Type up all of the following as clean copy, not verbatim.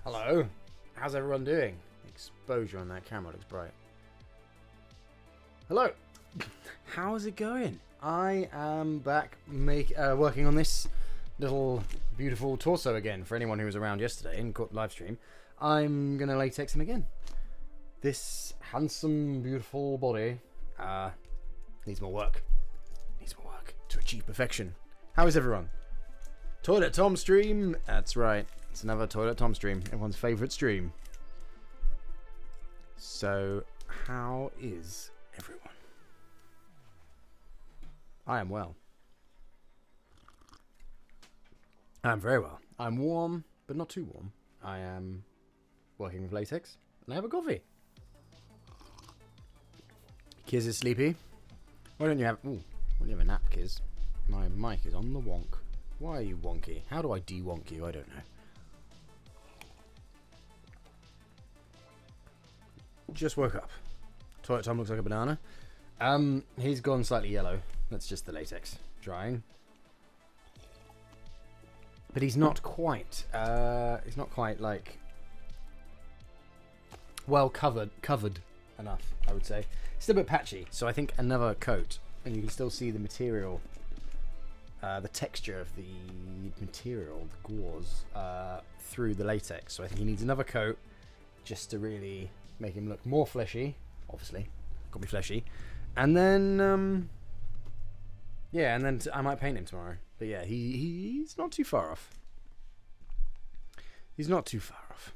Hello. How's everyone doing? Exposure on that camera looks bright. Hello. How's it going? I am back working on this little beautiful torso again. For anyone who was around yesterday in live stream, I'm gonna latex him again. This handsome, beautiful body needs more work. Needs more work to achieve perfection. How is everyone? Toilet Tom stream. That's right. It's another Toilet Tom stream. Everyone's favourite stream. So, how is everyone? I am well. I am very well. I'm warm, but not too warm. I am working with latex, and I have a coffee. Kiz is sleepy. Why don't you have... Ooh, why don't you have a nap, Kiz? My mic is on the wonk. Why are you wonky? How do I de-wonk you? I don't know. Just woke up. Toilet Tom looks like a banana. He's gone slightly yellow. That's just the latex drying. But he's not quite like well covered enough, I would say. It's still a bit patchy, so I think another coat, and you can still see the material, the texture of the material, the gauze, through the latex. So I think he needs another coat just to really make him look more fleshy. Obviously, got to be fleshy, and then yeah, and then I might paint him tomorrow. But yeah, he's not too far off. He's not too far off.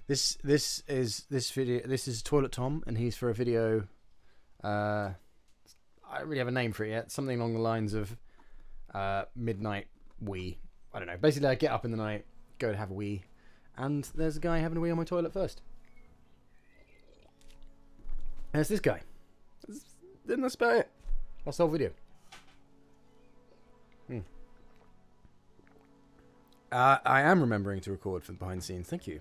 This is Toilet Tom, and he's for a video. I don't really have a name for it yet. Something along the lines of midnight wee. I don't know. Basically, I get up in the night, go to have a wee, and there's a guy having a wee on my toilet first. And it's this guy. Then that's about it. That's the whole video. I am remembering to record for the behind the scenes. Thank you.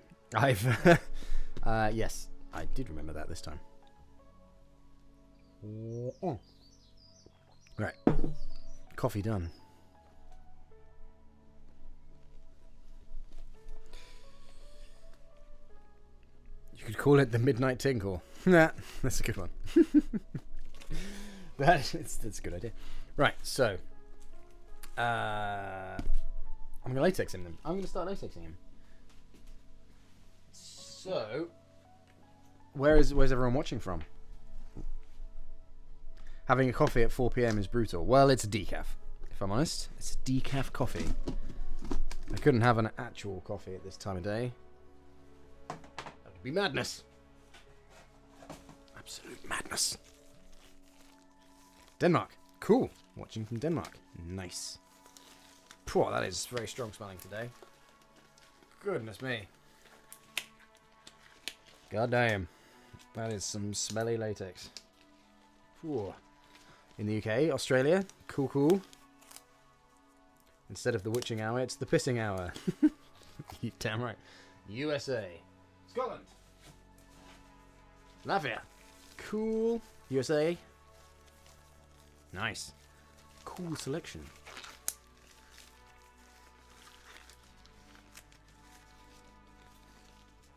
Yes, I did remember that this time. Right. Coffee done. You could call it the Midnight Tinkle. Nah, that's a good one. That's a good idea. Right, so I'm gonna latex him then. I'm gonna start latexing him. So where's everyone watching from? Having a coffee at 4 PM is brutal. Well, it's a decaf, if I'm honest. It's a decaf coffee. I couldn't have an actual coffee at this time of day. That would be madness. Absolute madness. Denmark. Cool. Watching from Denmark. Nice. Phew, that is very strong smelling today. Goodness me. God damn. That is some smelly latex. Phew. In the UK, Australia. Cool, cool. Instead of the witching hour, it's the pissing hour. You damn right. USA. Scotland. Latvia. Cool. USA. Nice. Cool selection.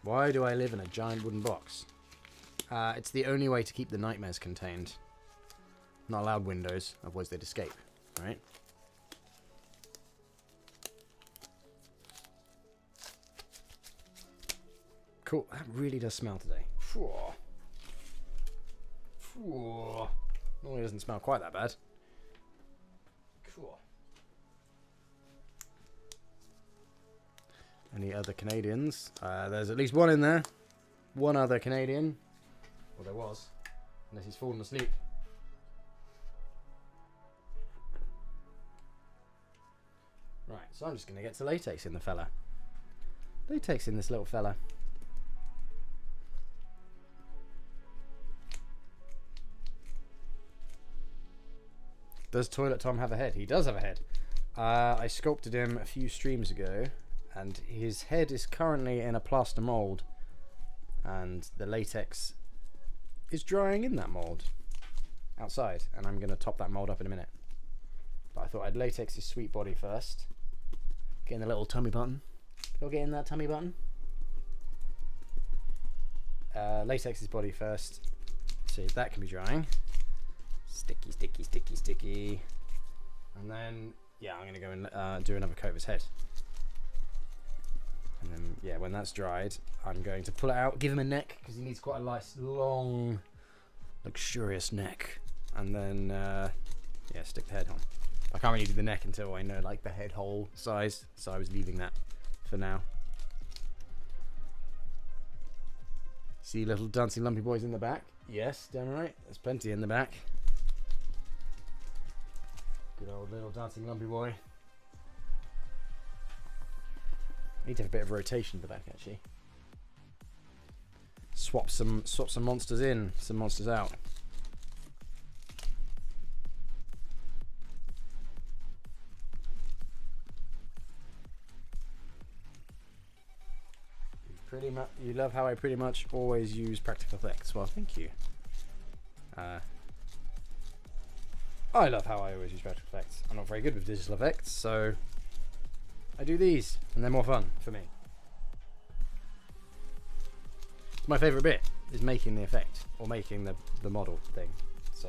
Why do I live in a giant wooden box? It's the only way to keep the nightmares contained. Not allowed windows, otherwise they'd escape, right? Cool, that really does smell today. Normally doesn't smell quite that bad. Cool. Any other Canadians? There's at least one in there. One other Canadian. Well, there was. Unless he's fallen asleep. Right, so I'm just going to get to latex in the fella. Latex in this little fella. Does Toilet Tom have a head? He does have a head. I sculpted him a few streams ago, and his head is currently in a plaster mold, and the latex is drying in that mold outside, and I'm going to top that mold up in a minute. But I thought I'd latex his sweet body first. Getting the little tummy button. Gotta get in that tummy button. Latex's body first. See, that can be drying. Sticky, sticky, sticky, sticky. And then, yeah, I'm gonna go and do another coat of his head. And then, yeah, when that's dried, I'm going to pull it out, give him a neck, because he needs quite a nice, long, luxurious neck. And then, yeah, stick the head on. I can't really do the neck until I know, like, the head hole size, so I was leaving that for now. See little dancing lumpy boys in the back? Yes, damn right. There's plenty in the back. Good old little dancing lumpy boy. Need to have a bit of rotation in the back, actually. Swap some monsters in, some monsters out. You love how I pretty much always use practical effects. Well, thank you. I love how I always use practical effects. I'm not very good with digital effects, so I do these, and they're more fun for me. It's my favourite bit, is making the effect, or making the model thing. So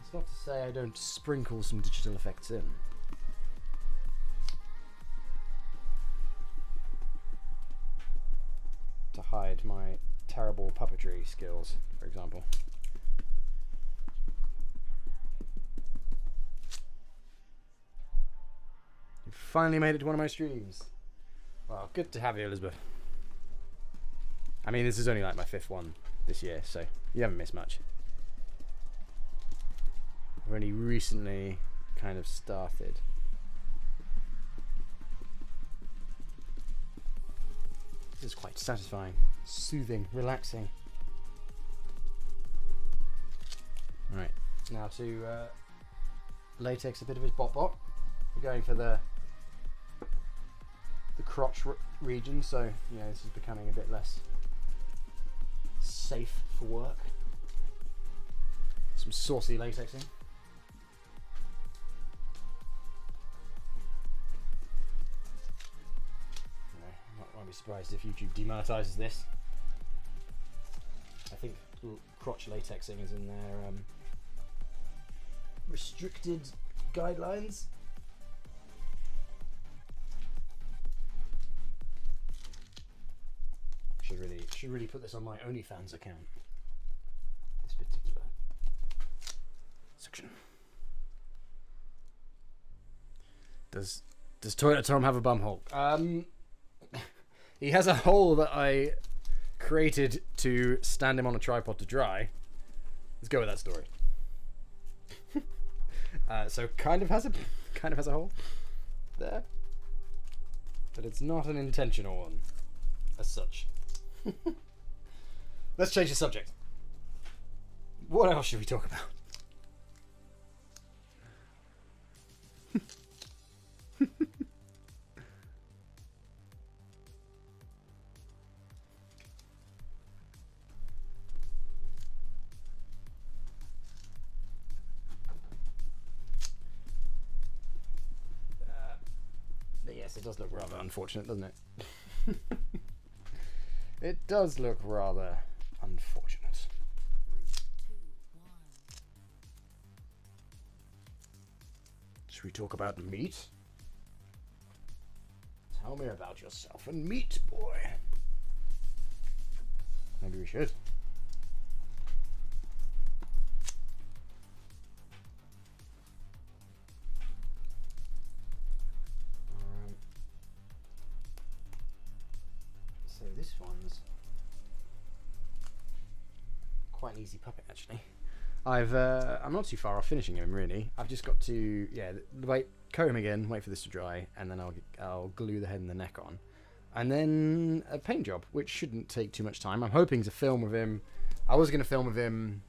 it's not to say I don't sprinkle some digital effects in. To hide my terrible puppetry skills, for example. You finally made it to one of my streams. Well, good to have you, Elizabeth. I mean, this is only like my 5th one this year, so you haven't missed much. I've only recently kind of started. This is quite satisfying, soothing, relaxing. Right, now to latex a bit of his bot. We're going for the crotch region, so yeah, this is becoming a bit less safe for work. Some saucy latexing. I won't be surprised if YouTube demonetizes this. I think crotch latexing is in their restricted guidelines. Should really put this on my OnlyFans account. This particular section. Does Toilet Tom have a bum hole? He has a hole that I created to stand him on a tripod to dry. Let's go with that story. So kind of has a hole there, but it's not an intentional one as such. Let's change the subject. What else should we talk about? Yes, it does look rather unfortunate, doesn't it? It does look rather unfortunate. Should we talk about meat? Tell me about yourself and meat, boy. Maybe we should. So this one's quite an easy puppet, actually. I'm not too far off finishing him, really. I've just got to, coat him again, wait for this to dry, and then I'll glue the head and the neck on. And then a paint job, which shouldn't take too much time. I'm hoping to film with him. I was going to film with him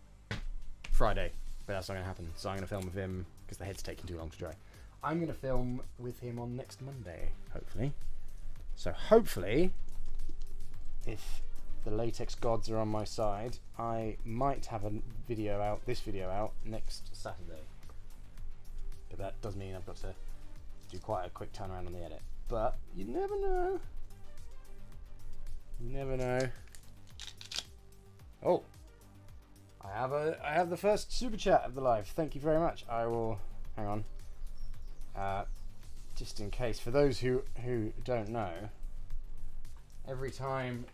Friday, but that's not going to happen. So I'm going to film with him, because the head's taking too long to dry. I'm going to film with him on next Monday, hopefully. So hopefully, if the latex gods are on my side, I might have this video out next Saturday. But that does mean I've got to do quite a quick turnaround on the edit. But you never know. You never know. Oh, I have the first super chat of the live. Thank you very much. I will hang on. Just in case, for those who don't know, every time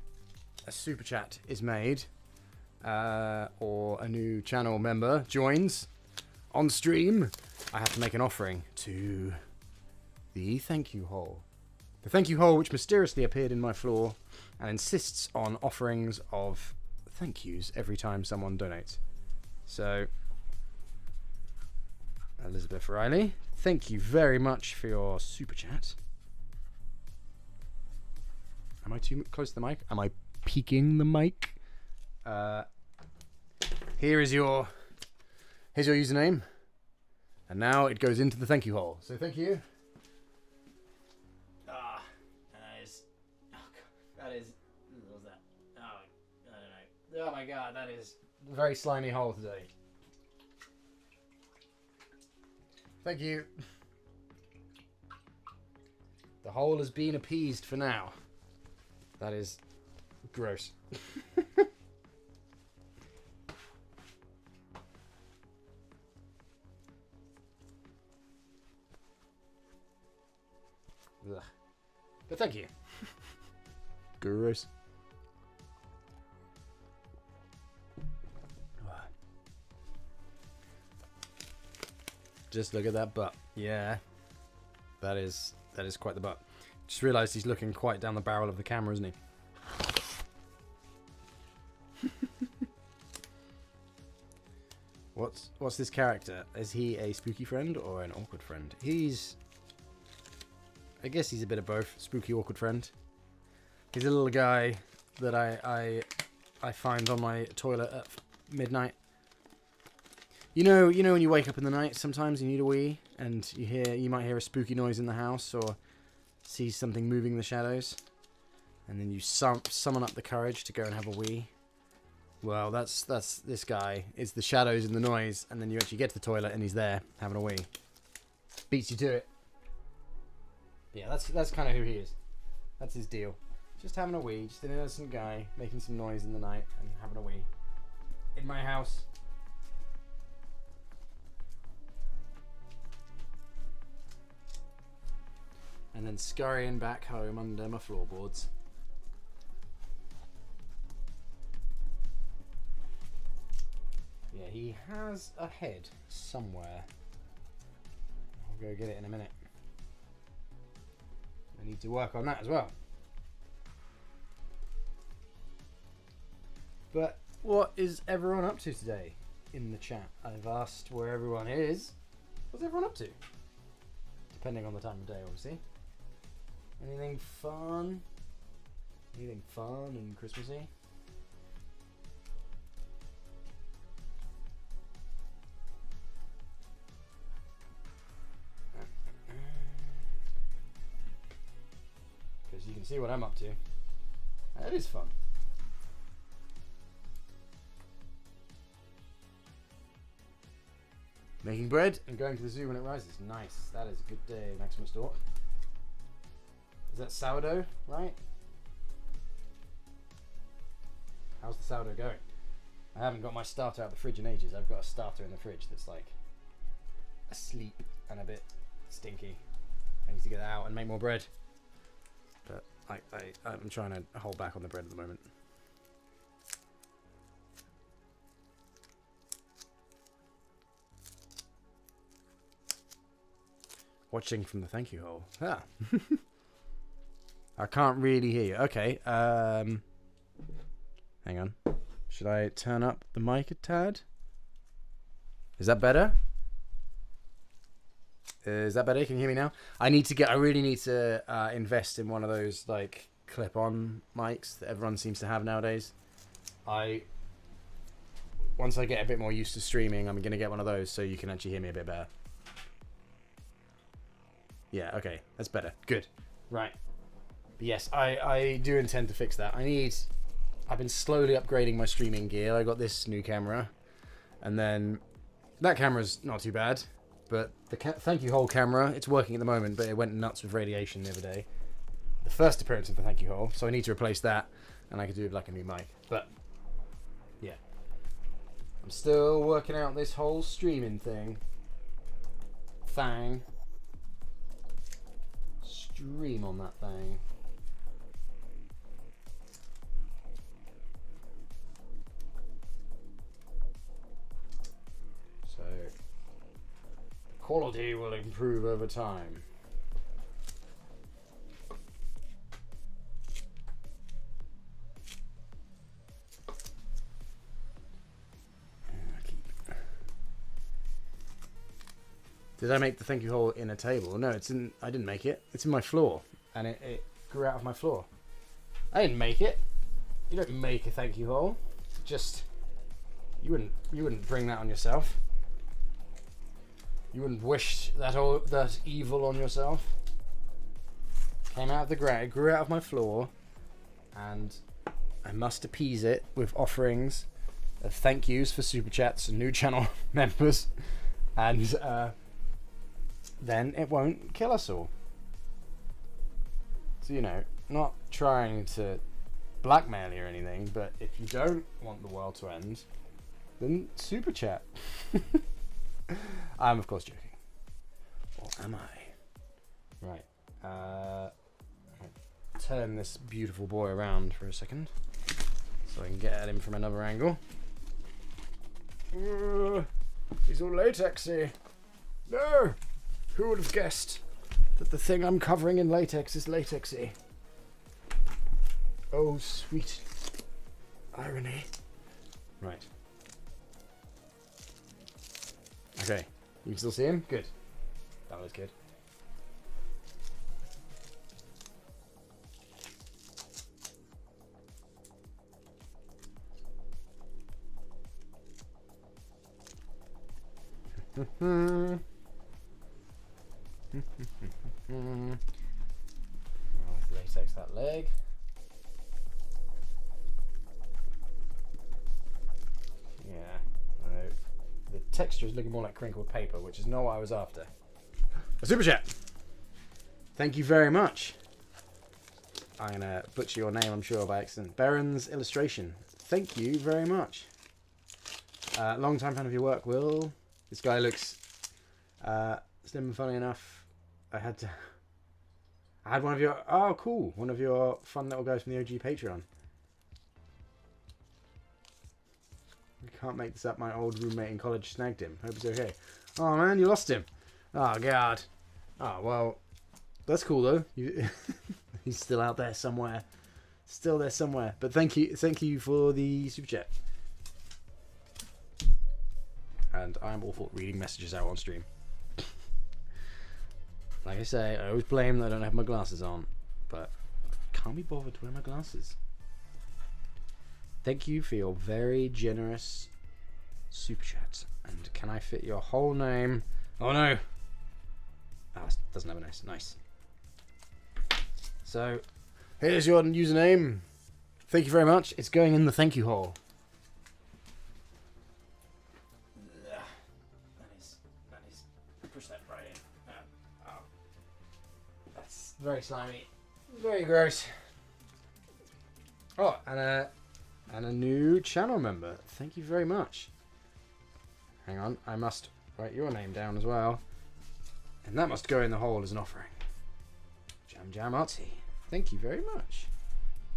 a super chat is made, or a new channel member joins on stream, I have to make an offering to the thank you hole. The thank you hole, which mysteriously appeared in my floor and insists on offerings of thank yous every time someone donates. So, Elizabeth Riley, thank you very much for your super chat. Am I too close to the mic? Am I peeking the mic? Here's your username, and now it goes into the thank you hole. So thank you. That is. What was that? Oh, I don't know. Oh my god, that is a very slimy hole today. Thank you. The hole has been appeased for now. That is gross. Ugh. But thank you. Gross. Just look at that butt. Yeah. That is quite the butt. Just realised he's looking quite down the barrel of the camera, isn't he? What's this character? Is he a spooky friend or an awkward friend? I guess he's a bit of both. Spooky, awkward friend. He's a little guy that I find on my toilet at midnight. You know when you wake up in the night, sometimes you need a wee, and you might hear a spooky noise in the house or see something moving in the shadows, and then you summon up the courage to go and have a wee. Well, that's this guy. It's the shadows and the noise, and then you actually get to the toilet and he's there having a wee. Beats you to it. Yeah, that's kind of who he is. That's his deal. Just having a wee, just an innocent guy making some noise in the night and having a wee in my house. And then scurrying back home under my floorboards. Yeah, he has a head somewhere. I'll go get it in a minute. I need to work on that as well. But what is everyone up to today in the chat? I've asked where everyone is. What's everyone up to? Depending on the time of day, obviously. Anything fun? Anything fun and Christmassy? Because you can see what I'm up to. That is fun. Making bread and going to the zoo when it rises. Nice. That is a good day, Maximus Dort. Is that sourdough, right? How's the sourdough going? I haven't got my starter out of the fridge in ages. I've got a starter in the fridge that's like asleep and a bit stinky. I need to get that out and make more bread. But I'm trying to hold back on the bread at the moment. Watching from the thank you hole. Ah. I can't really hear you. Okay. Hang on. Should I turn up the mic a tad? Is that better? Is that better? Can you hear me now? I really need to invest in one of those like clip-on mics that everyone seems to have nowadays. Once I get a bit more used to streaming, I'm gonna get one of those so you can actually hear me a bit better. Yeah, okay, that's better. Good. Right. But yes, I do intend to fix that. I've been slowly upgrading my streaming gear. I got this new camera, and then that camera's not too bad. but the thank you hole camera, it's working at the moment, but it went nuts with radiation the other day. The first appearance of the thank you hole, so I need to replace that, and I could do it like a new mic. But yeah, I'm still working out this whole streaming thing. Stream on that thing. So quality will improve over time. Did I make the thank you hole in a table? No, it's in. I didn't make it. It's in my floor, and it grew out of my floor. I didn't make it. You don't make a thank you hole. Just you wouldn't bring that on yourself. You wouldn't wish that evil on yourself. Came out of the ground, grew out of my floor, and I must appease it with offerings of thank yous for super chats and new channel members, and then it won't kill us all. So, you know, not trying to blackmail you or anything, but if you don't want the world to end, then super chat. I'm of course joking. Or am I? Right. Turn this beautiful boy around for a second so I can get at him from another angle. He's all latexy. No! Who would have guessed that the thing I'm covering in latex is latexy? Oh, sweet irony. Right. Okay. You can still see him? Good. That was good. Latex that leg. Yeah, the texture is looking more like crinkled paper, which is not what I was after. A super chat. Thank you very much. I'm gonna butcher your name, I'm sure, by accident. Baron's illustration. Thank you very much. Long time fan of your work, Will. This guy looks slim and funny enough. I had one of your... Oh, cool. One of your fun little guys from the OG Patreon. I can't make this up. My old roommate in college snagged him. Hope he's okay. Oh, man, you lost him. Oh, God. Oh, well, that's cool, though. He's still out there somewhere. Still there somewhere. But thank you for the super chat. And I'm awful at reading messages out on stream. Like I say, I always blame that I don't have my glasses on, but I can't be bothered to wear my glasses. Thank you for your very generous super chat. And can I fit your whole name? Oh no! Ah, oh, doesn't have a nice. Nice. So, here's your username. Thank you very much. It's going in the thank you hole. That is. Push that right in. That's very slimy. Very gross. Oh, and a new channel member. Thank you very much. Hang on, I must write your name down as well. And that must go in the hole as an offering. Jam Artsy. Thank you very much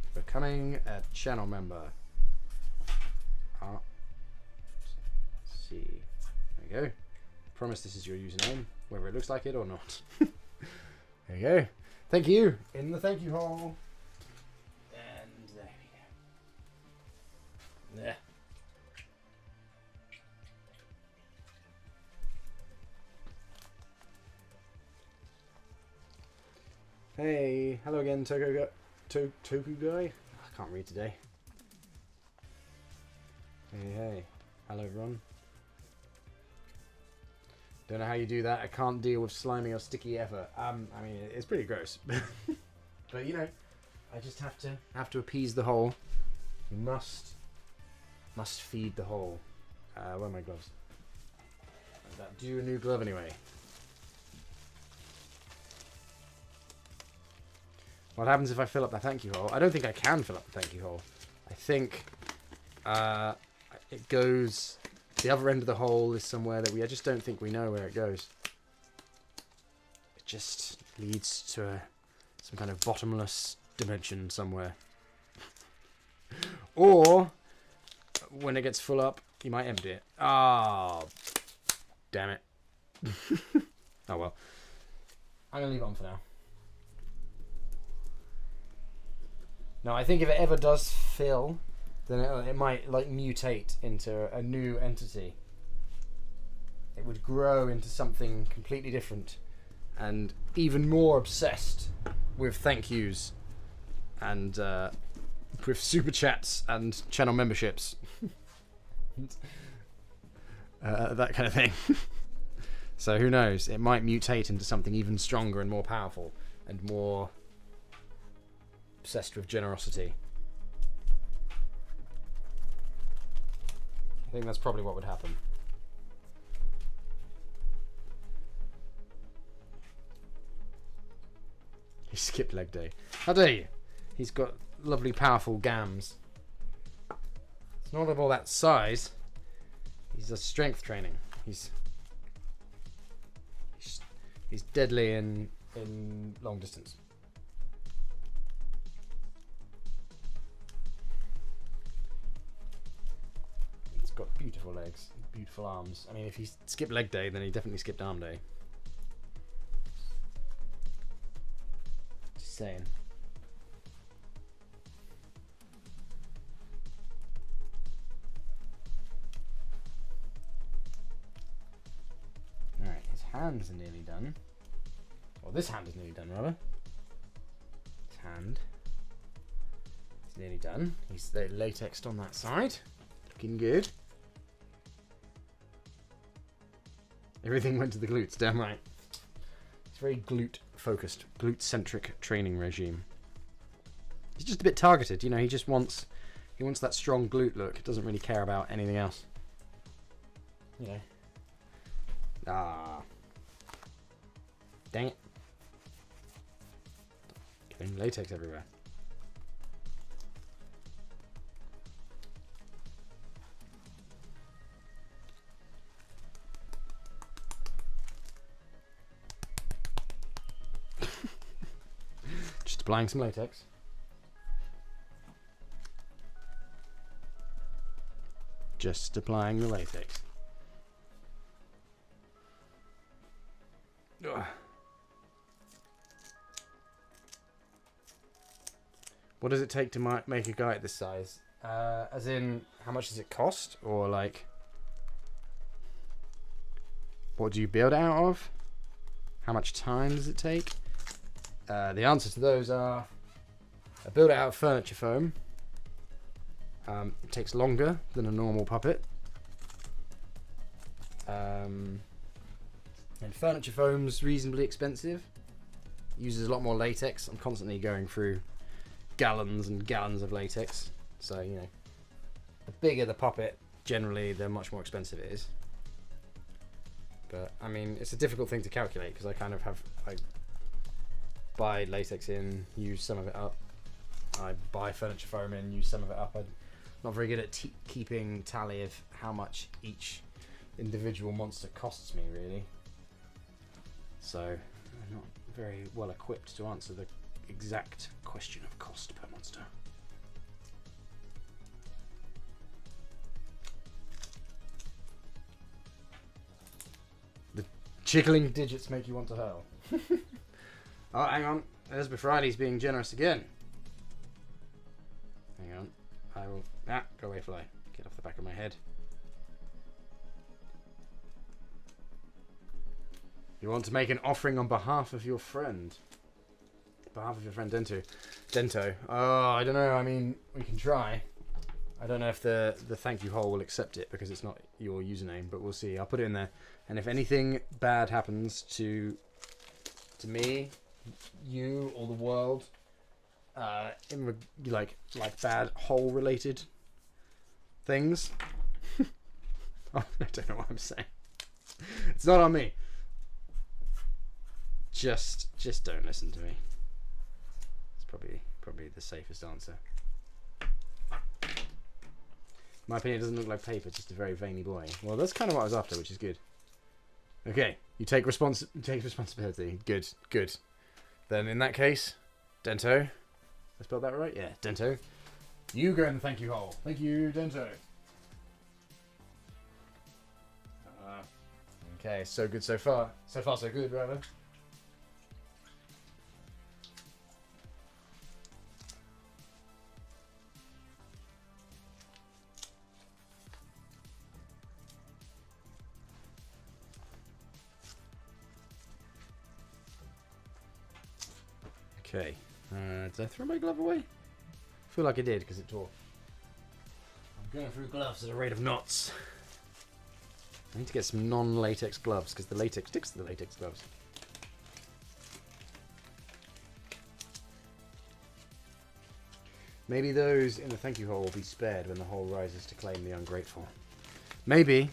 for becoming a channel member. See. There you go. Promise this is your username, whether it looks like it or not. There you go. Thank you. In the thank you hole. And there we go. There. Hey, hello again, Toku guy. I can't read today. Hey, hello everyone. Don't know how you do that. I can't deal with slimy or sticky ever. I mean, it's pretty gross, but you know, I just have to appease the hole. You must feed the hole. Where are my gloves? do a new glove anyway. What happens if I fill up that thank you hole? I don't think I can fill up the thank you hole. I think it goes... The other end of the hole is somewhere that I just don't think we know where it goes. It just leads to some kind of bottomless dimension somewhere. Or, when it gets full up, you might empty it. Oh, damn it. Oh well. I'm going to leave it on for now. Now, I think if it ever does fill, then it might like mutate into a new entity. It would grow into something completely different and even more obsessed with thank yous and with super chats and channel memberships. That kind of thing. So who knows? It might mutate into something even stronger and more powerful and more obsessed with generosity. I think that's probably what would happen. He skipped leg day. How dare you? He's got lovely, powerful gams. It's not all that size. He's a strength training. He's deadly in long distance. He's got beautiful legs, beautiful arms. I mean, if he skipped leg day, then he definitely skipped arm day. Just saying. Alright, his hands are nearly done. Well, this hand is nearly done, rather. His hand is nearly done. He's latexed on that side. Looking good. Everything went to the glutes, damn right. It's very glute-focused, glute-centric training regime. He's just a bit targeted, you know, he wants that strong glute look. Doesn't really care about anything else. You know. Ah. Dang it. Getting latex everywhere. Just applying some latex. Just applying the latex. Ugh. What does it take to make a guy this size? As in, how much does it cost? Or like, what do you build out of? How much time does it take? The answer to those are, I build it out of furniture foam. It takes longer than a normal puppet. And furniture foam's reasonably expensive. Uses a lot more latex. I'm constantly going through gallons and gallons of latex. So, you know, the bigger the puppet, generally, the much more expensive it is. But, I mean, it's a difficult thing to calculate because I kind of have... I buy latex in, use some of it up. I buy furniture foam in, use some of it up. I'm not very good at keeping tally of how much each individual monster costs me, really. So, I'm not very well equipped to answer the exact question of cost per monster. The jiggling digits make you want to hurl. Oh, hang on. Elizabeth Riley's being generous again. Hang on. I will... Ah, go away, fly. Get off the back of my head. You want to make an offering on behalf of your friend. Behalf of your friend Dento. Oh, I don't know. I mean, we can try. I don't know if the thank you hole will accept it because it's not your username, but we'll see. I'll put it in there. And if anything bad happens to me, you, or the world, like bad hole related things. Oh, I don't know what I'm saying. It's not on me. Just don't listen to me. It's probably the safest answer. My opinion, doesn't look like paper, just a very veiny boy. Well, that's kind of what I was after, which is good. Okay, you take responsibility. Good. Then in that case, Dento. I spelled that right? Yeah, Dento. You go in the thank you hole. Thank you, Dento. Okay, so good so far. So far, so good, rather. Okay. Did I throw my glove away? I feel like I did because it tore. I'm going through gloves at a rate of knots. I need to get some non-latex gloves because the latex sticks to the latex gloves. Maybe those in the thank you hole will be spared when the hole rises to claim the ungrateful. Maybe.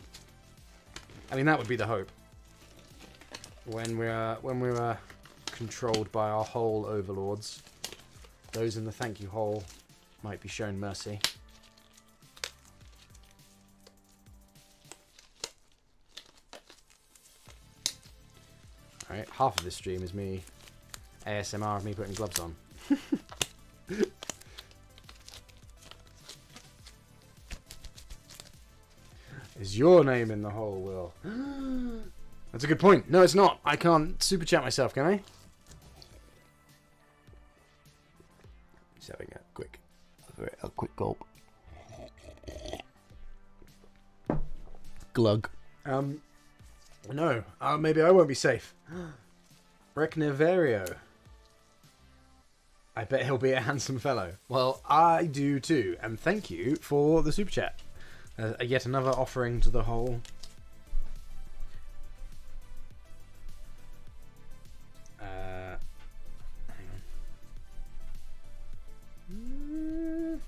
I mean, that would be the hope. When we're controlled by our hole overlords, those in the thank you hole might be shown mercy. Alright, half of this stream is me ASMR of me putting gloves on. Is your name in the hole, Will? That's a good point. No, it's not. I can't super chat myself, can I? Just having a quick gulp. Glug. No. Maybe I won't be safe. Recniverio. I bet he'll be a handsome fellow. Well, I do too. And thank you for the super chat. Yet another offering to the whole. Hang on.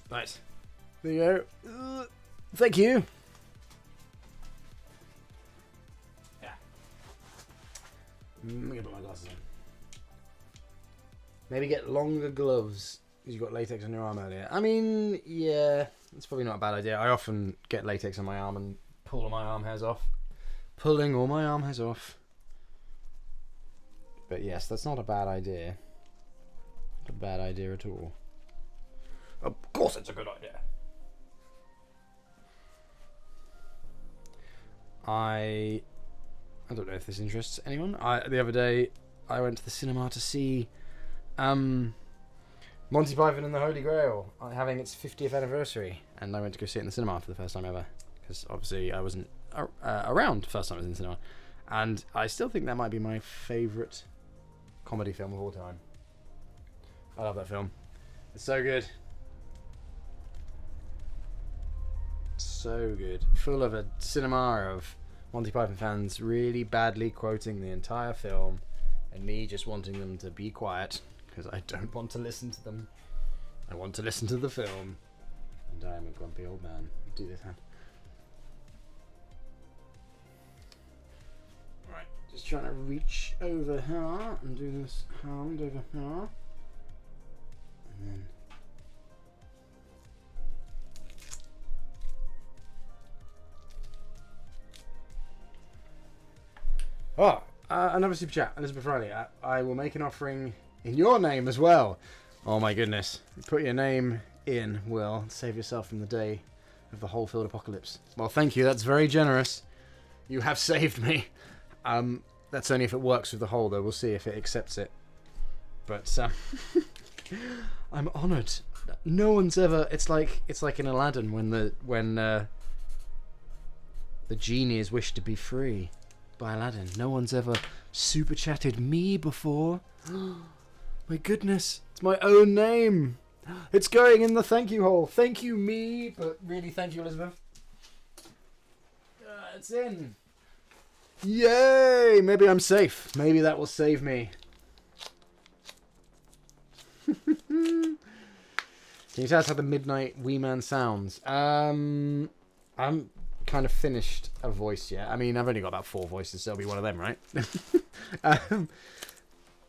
Nice. There you go. Thank you. Yeah. Let me put my glasses on. Maybe get longer gloves because you got latex on your arm earlier. I mean, yeah, it's probably not a bad idea. I often get latex on my arm and pull all my arm hairs off. Pulling all my arm hairs off. But yes, that's not a bad idea. Not a bad idea at all. Of course it's a good idea. I don't know if this interests anyone. The other day I went to the cinema to see Monty Python and the Holy Grail having its 50th anniversary, and I went to go see it in the cinema for the first time ever because obviously I wasn't around the first time I was in the cinema, and I still think that might be my favourite comedy film of all time. I love that film. It's so good. So good. Full of a cinema of Monty Python fans really badly quoting the entire film and me just wanting them to be quiet because I don't want to listen to them. I want to listen to the film. And I am a grumpy old man. Do this hand. Right, just trying to reach over here and do this hand over here. And then another super chat, Elizabeth Riley. I will make an offering in your name as well. Oh my goodness. Put your name in, Will. Save yourself from the day of the whole field apocalypse. Well, thank you. That's very generous. You have saved me. That's only if it works with the whole, though. We'll see if it accepts it. But I'm honoured. No one's ever. It's like in Aladdin when the genies wish to be free. By Aladdin. No one's ever super chatted me before. My goodness, it's my own name. It's going in the thank you hole. Thank you, me, but really thank you, Elizabeth. It's in. Yay! Maybe I'm safe. Maybe that will save me. Can you tell us how the Midnight Wee Man sounds? I'm kind of finished a voice yet. I mean, I've only got about 4 voices, so it'll be one of them, right?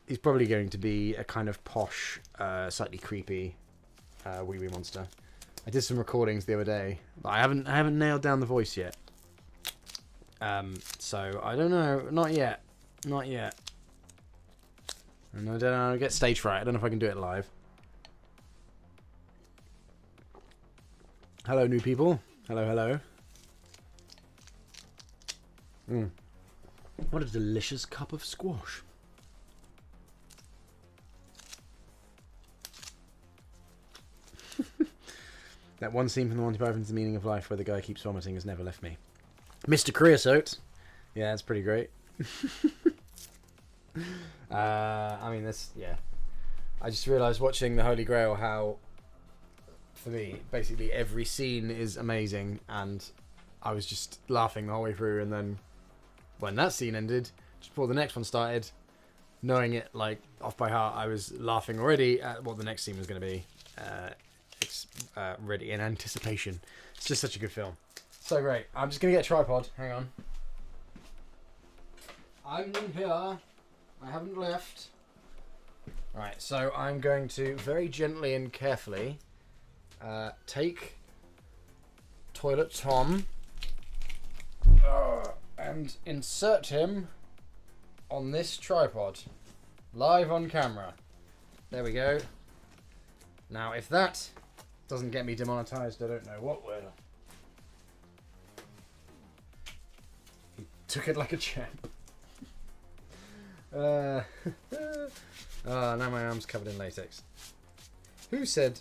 He's probably going to be a kind of posh, slightly creepy wee wee monster. I did some recordings the other day, but I haven't nailed down the voice yet. So I don't know. Not yet. Not yet. And I don't know. I get stage fright. I don't know if I can do it live. Hello, new people. Hello, hello. What a delicious cup of squash. That one scene from the Monty Python's The Meaning of Life where the guy keeps vomiting has never left me. Mr. Creosote. Yeah, that's pretty great. I mean, yeah. I just realised watching The Holy Grail how, for me, basically every scene is amazing, and I was just laughing the whole way through, and then when that scene ended, just before the next one started, knowing it like off by heart, I was laughing already at what the next scene was going to be. Ready in anticipation. It's just such a good film. So great. I'm just going to get a tripod. Hang on. I'm here. I haven't left. Right, so I'm going to very gently and carefully take Toilet Tom and insert him on this tripod. Live on camera. There we go. Now, if that doesn't get me demonetized, I don't know what will. He took it like a champ. Now my arm's covered in latex. Who said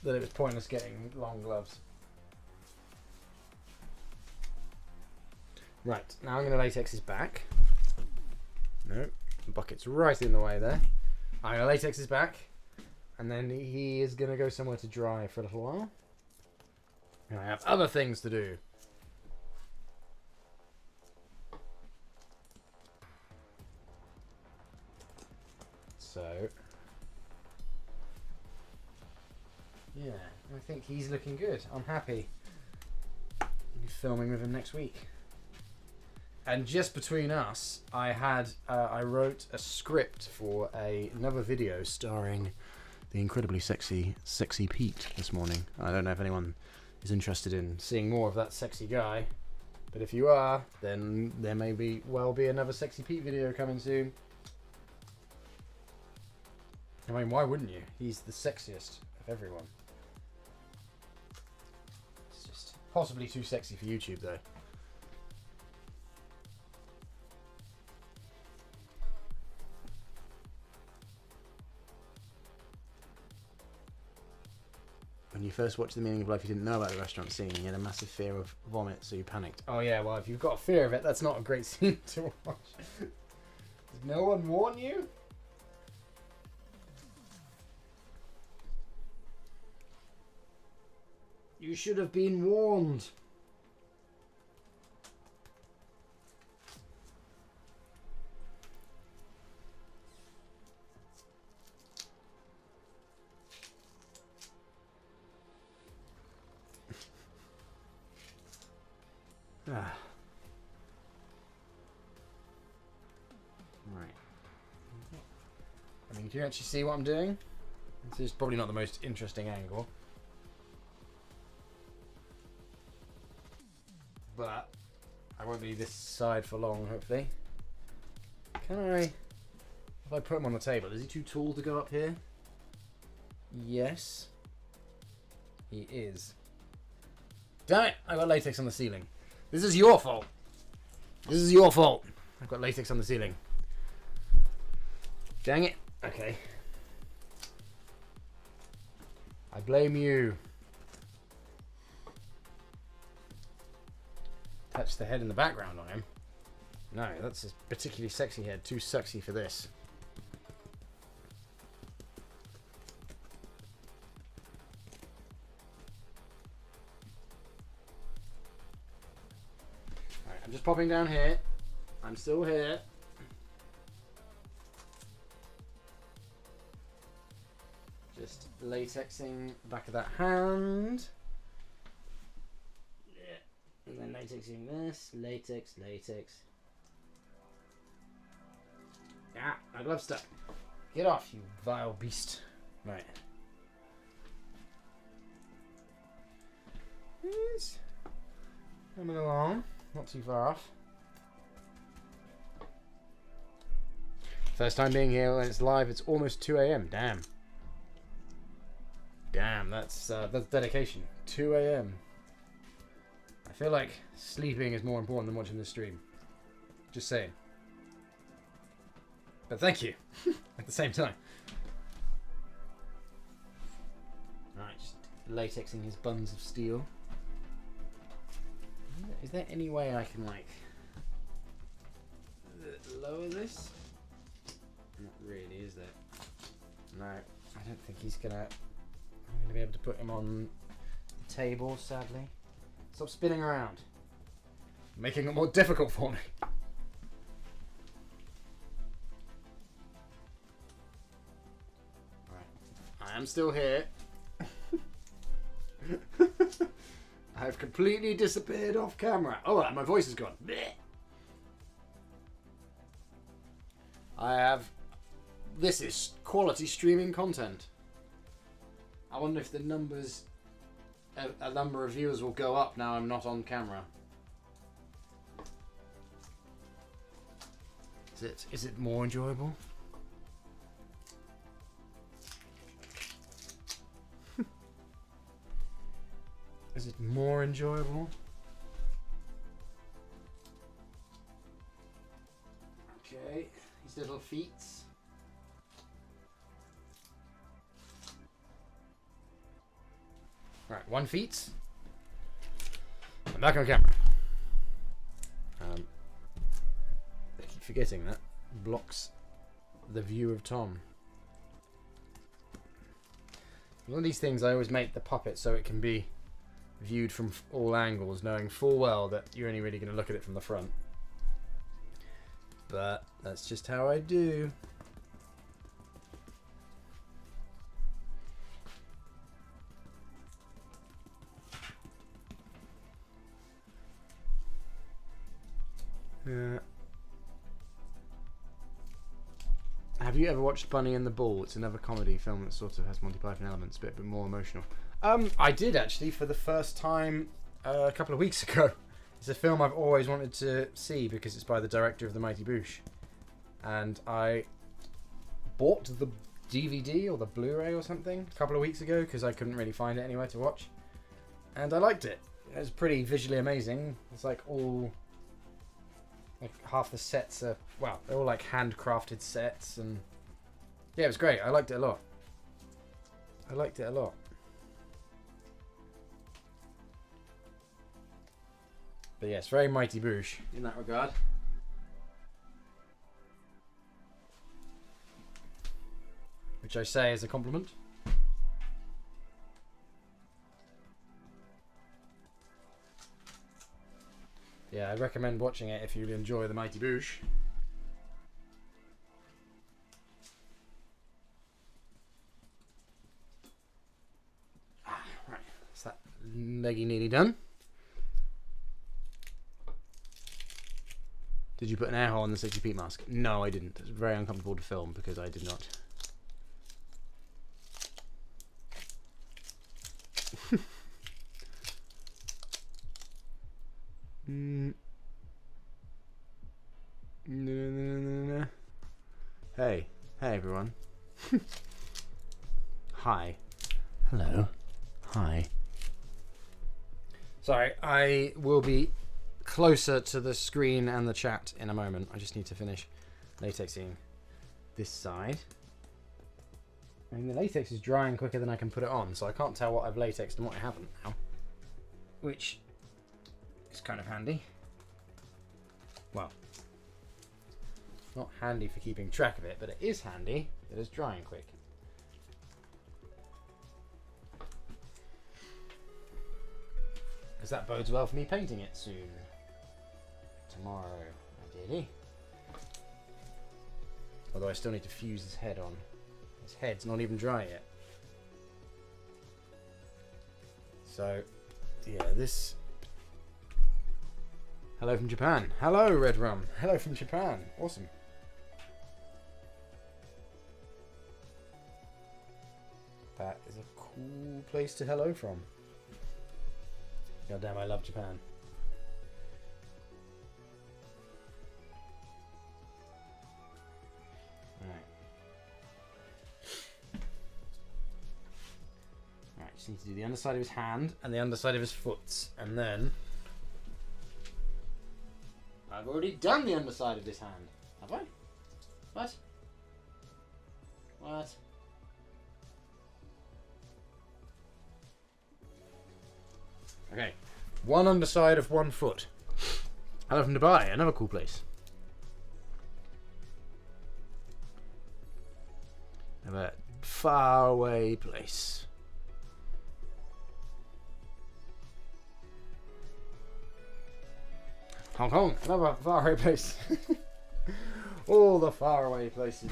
that it was pointless getting long gloves? Right, now I'm going to latex his back. No, the bucket's right in the way there. I'm going to latex his back. And then he is going to go somewhere to dry for a little while. And I have other things to do. So, yeah, I think he's looking good. I'm happy. I'll be filming with him next week. And just between us, I wrote a script for another video starring the incredibly sexy Pete this morning. I don't know if anyone is interested in seeing more of that sexy guy, but if you are, then there may well be another sexy Pete video coming soon. I mean, why wouldn't you? He's the sexiest of everyone. It's just possibly too sexy for YouTube, though. When you first watched The Meaning of Life, you didn't know about the restaurant scene. You had a massive fear of vomit, so you panicked. Oh yeah, well, if you've got a fear of it, that's not a great scene to watch. Did no one warn you? You should have been warned. Right. I mean, can you actually see what I'm doing? This is probably not the most interesting angle. But I won't be this side for long, hopefully. Can I... If I put him on the table, is he too tall to go up here? Yes. He is. Damn it! I got latex on the ceiling. This is your fault. This is your fault. I've got latex on the ceiling. Dang it. Okay. I blame you. Touch the head in the background on him. No, that's a particularly sexy head. Too sexy for this. Alright, I'm just popping down here. I'm still here. latexing the back of that hand. And then latexing this. Latex. Ah, my glove's stuck. Get off, you vile beast. Right. Yes. Coming along. Not too far off. First time being here when it's live. It's almost 2 a.m. Damn. Damn, that's dedication. 2 a.m. I feel like sleeping is more important than watching this stream. Just saying. But thank you. At the same time. Alright, just latexing his buns of steel. Is there any way I can, like, lower this? Not really, is there? No, I don't think he's gonna... I'm gonna be able to put him on the table, sadly. Stop spinning around. Making it more difficult for me. Right. I am still here. I've completely disappeared off camera. Oh, my voice is gone. I have... This is quality streaming content. I wonder if the numbers... A number of viewers will go up now I'm not on camera. Is it more enjoyable? Is it more enjoyable? Okay, these little feet. Right, 1 feet. I'm back on camera. I keep forgetting that blocks the view of Tom. One of these things I always make the puppet so it can be viewed from all angles, knowing full well that you're only really going to look at it from the front. But that's just how I do. Have you ever watched Bunny and the Ball? It's another comedy film that sort of has Monty Python elements, but a bit more emotional. I did actually for the first time a couple of weeks ago. It's a film I've always wanted to see because it's by the director of The Mighty Boosh. And I bought the DVD or the Blu-ray or something a couple of weeks ago because I couldn't really find it anywhere to watch. And I liked it. It was pretty visually amazing. It's like all... Like half the sets are... Well, they're all like handcrafted sets and... Yeah, it was great. I liked it a lot. But yes, very Mighty Boosh in that regard. Which I say is a compliment. Yeah, I'd recommend watching it if you enjoy The Mighty Boosh. Right, is that leggy nearly done? Did you put an air hole in the 60p mask? No, I didn't. It's very uncomfortable to film because I did not. Hey everyone. Hi. Hello. Hi. Sorry, I will be closer to the screen and the chat in a moment. I just need to finish latexing this side. I mean, the latex is drying quicker than I can put it on, so I can't tell what I've latexed and what I haven't now. Which is kind of handy. Well, not handy for keeping track of it, but it is handy that it's drying quick. Because that bodes well for me painting it soon. Tomorrow, ideally. Although I still need to fuse his head on. His head's not even dry yet. So, yeah, this... Hello from Japan. Hello, Red Rum. Hello from Japan. Awesome. That is a cool place to hello from. God damn, I love Japan. Alright, just need to do the underside of his hand and the underside of his foot, and then... I've already done the underside of this hand. Have I? What? What? Okay. One underside of one foot. Hello from Dubai, another cool place. Another far away place. Hong Kong, another faraway place. All the faraway places.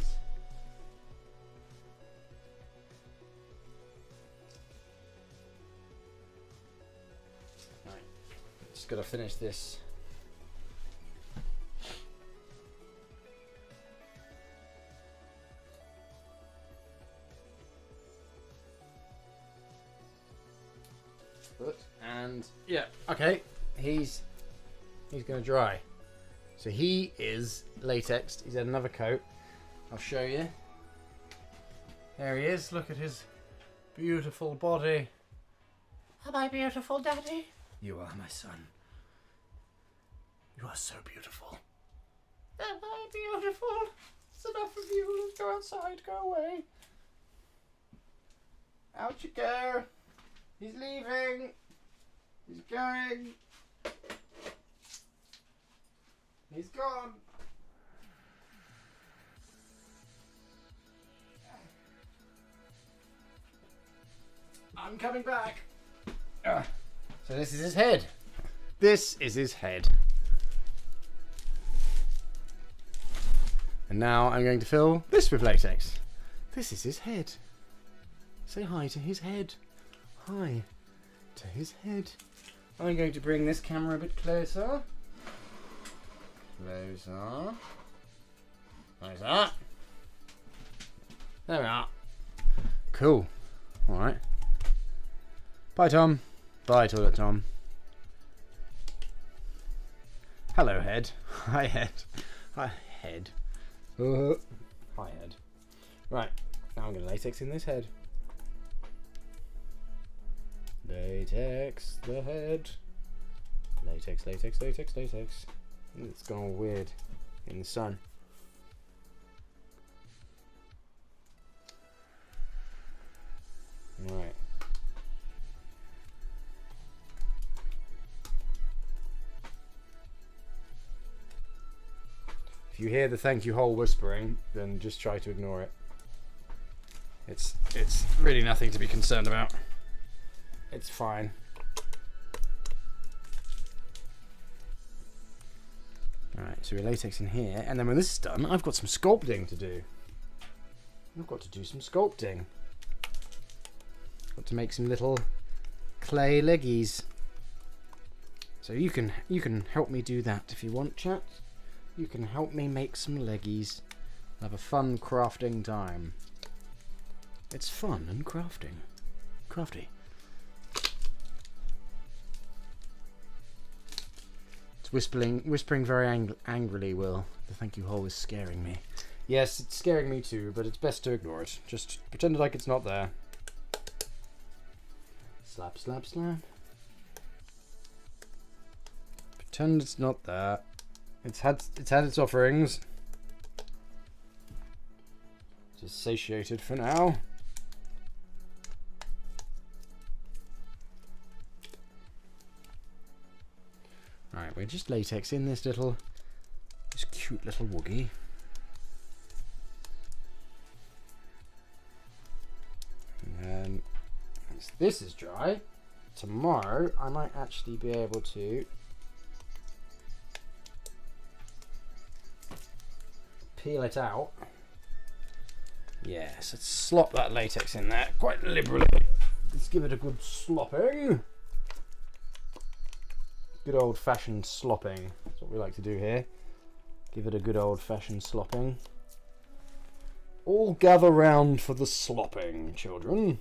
Right, just gotta finish this. And yeah, okay, he's going to dry. So he is latexed. He's had another coat. I'll show you. There he is. Look at his beautiful body. Am I beautiful, Daddy? You are, my son. You are so beautiful. Am I beautiful? It's enough of you. Let's go outside. Go away. Out you go. He's leaving. He's going. He's gone. I'm coming back. So this is his head. This is his head. And now I'm going to fill this with latex. This is his head. Say hi to his head. Hi to his head. I'm going to bring this camera a bit closer. Closer. Closer. There we are. Cool. Alright. Bye, Tom. Bye, Toilet Tom. Hello, head. Hi, head. Hi, head. Hi, head. Right. Now I'm going to latex in this head. Latex the head. Latex, latex, latex, latex. It's gone all weird in the sun. Right. If you hear the thank you hole whispering, then just try to ignore it. It's really nothing to be concerned about. It's fine. Alright, so we're latexing here, and then when this is done, I've got some sculpting to do. I've got to do some sculpting. Got to make some little clay leggies. So you can help me do that if you want, chat. You can help me make some leggies. Have a fun crafting time. It's fun and crafting. Crafty. Whispering very angrily, Will. The thank you hole is scaring me. Yes, it's scaring me too, but it's best to ignore it. Just pretend like it's not there. Slap, slap, slap. Pretend it's not there. It's had its offerings. Just satiated for now. Right, we're just latexing this cute little woogie. And then once this is dry, tomorrow I might actually be able to peel it out. Yes, let's slop that latex in there quite liberally. Let's give it a good slopping. Good old-fashioned slopping. That's what we like to do here. Give it a good old-fashioned slopping. All gather round for the slopping, children.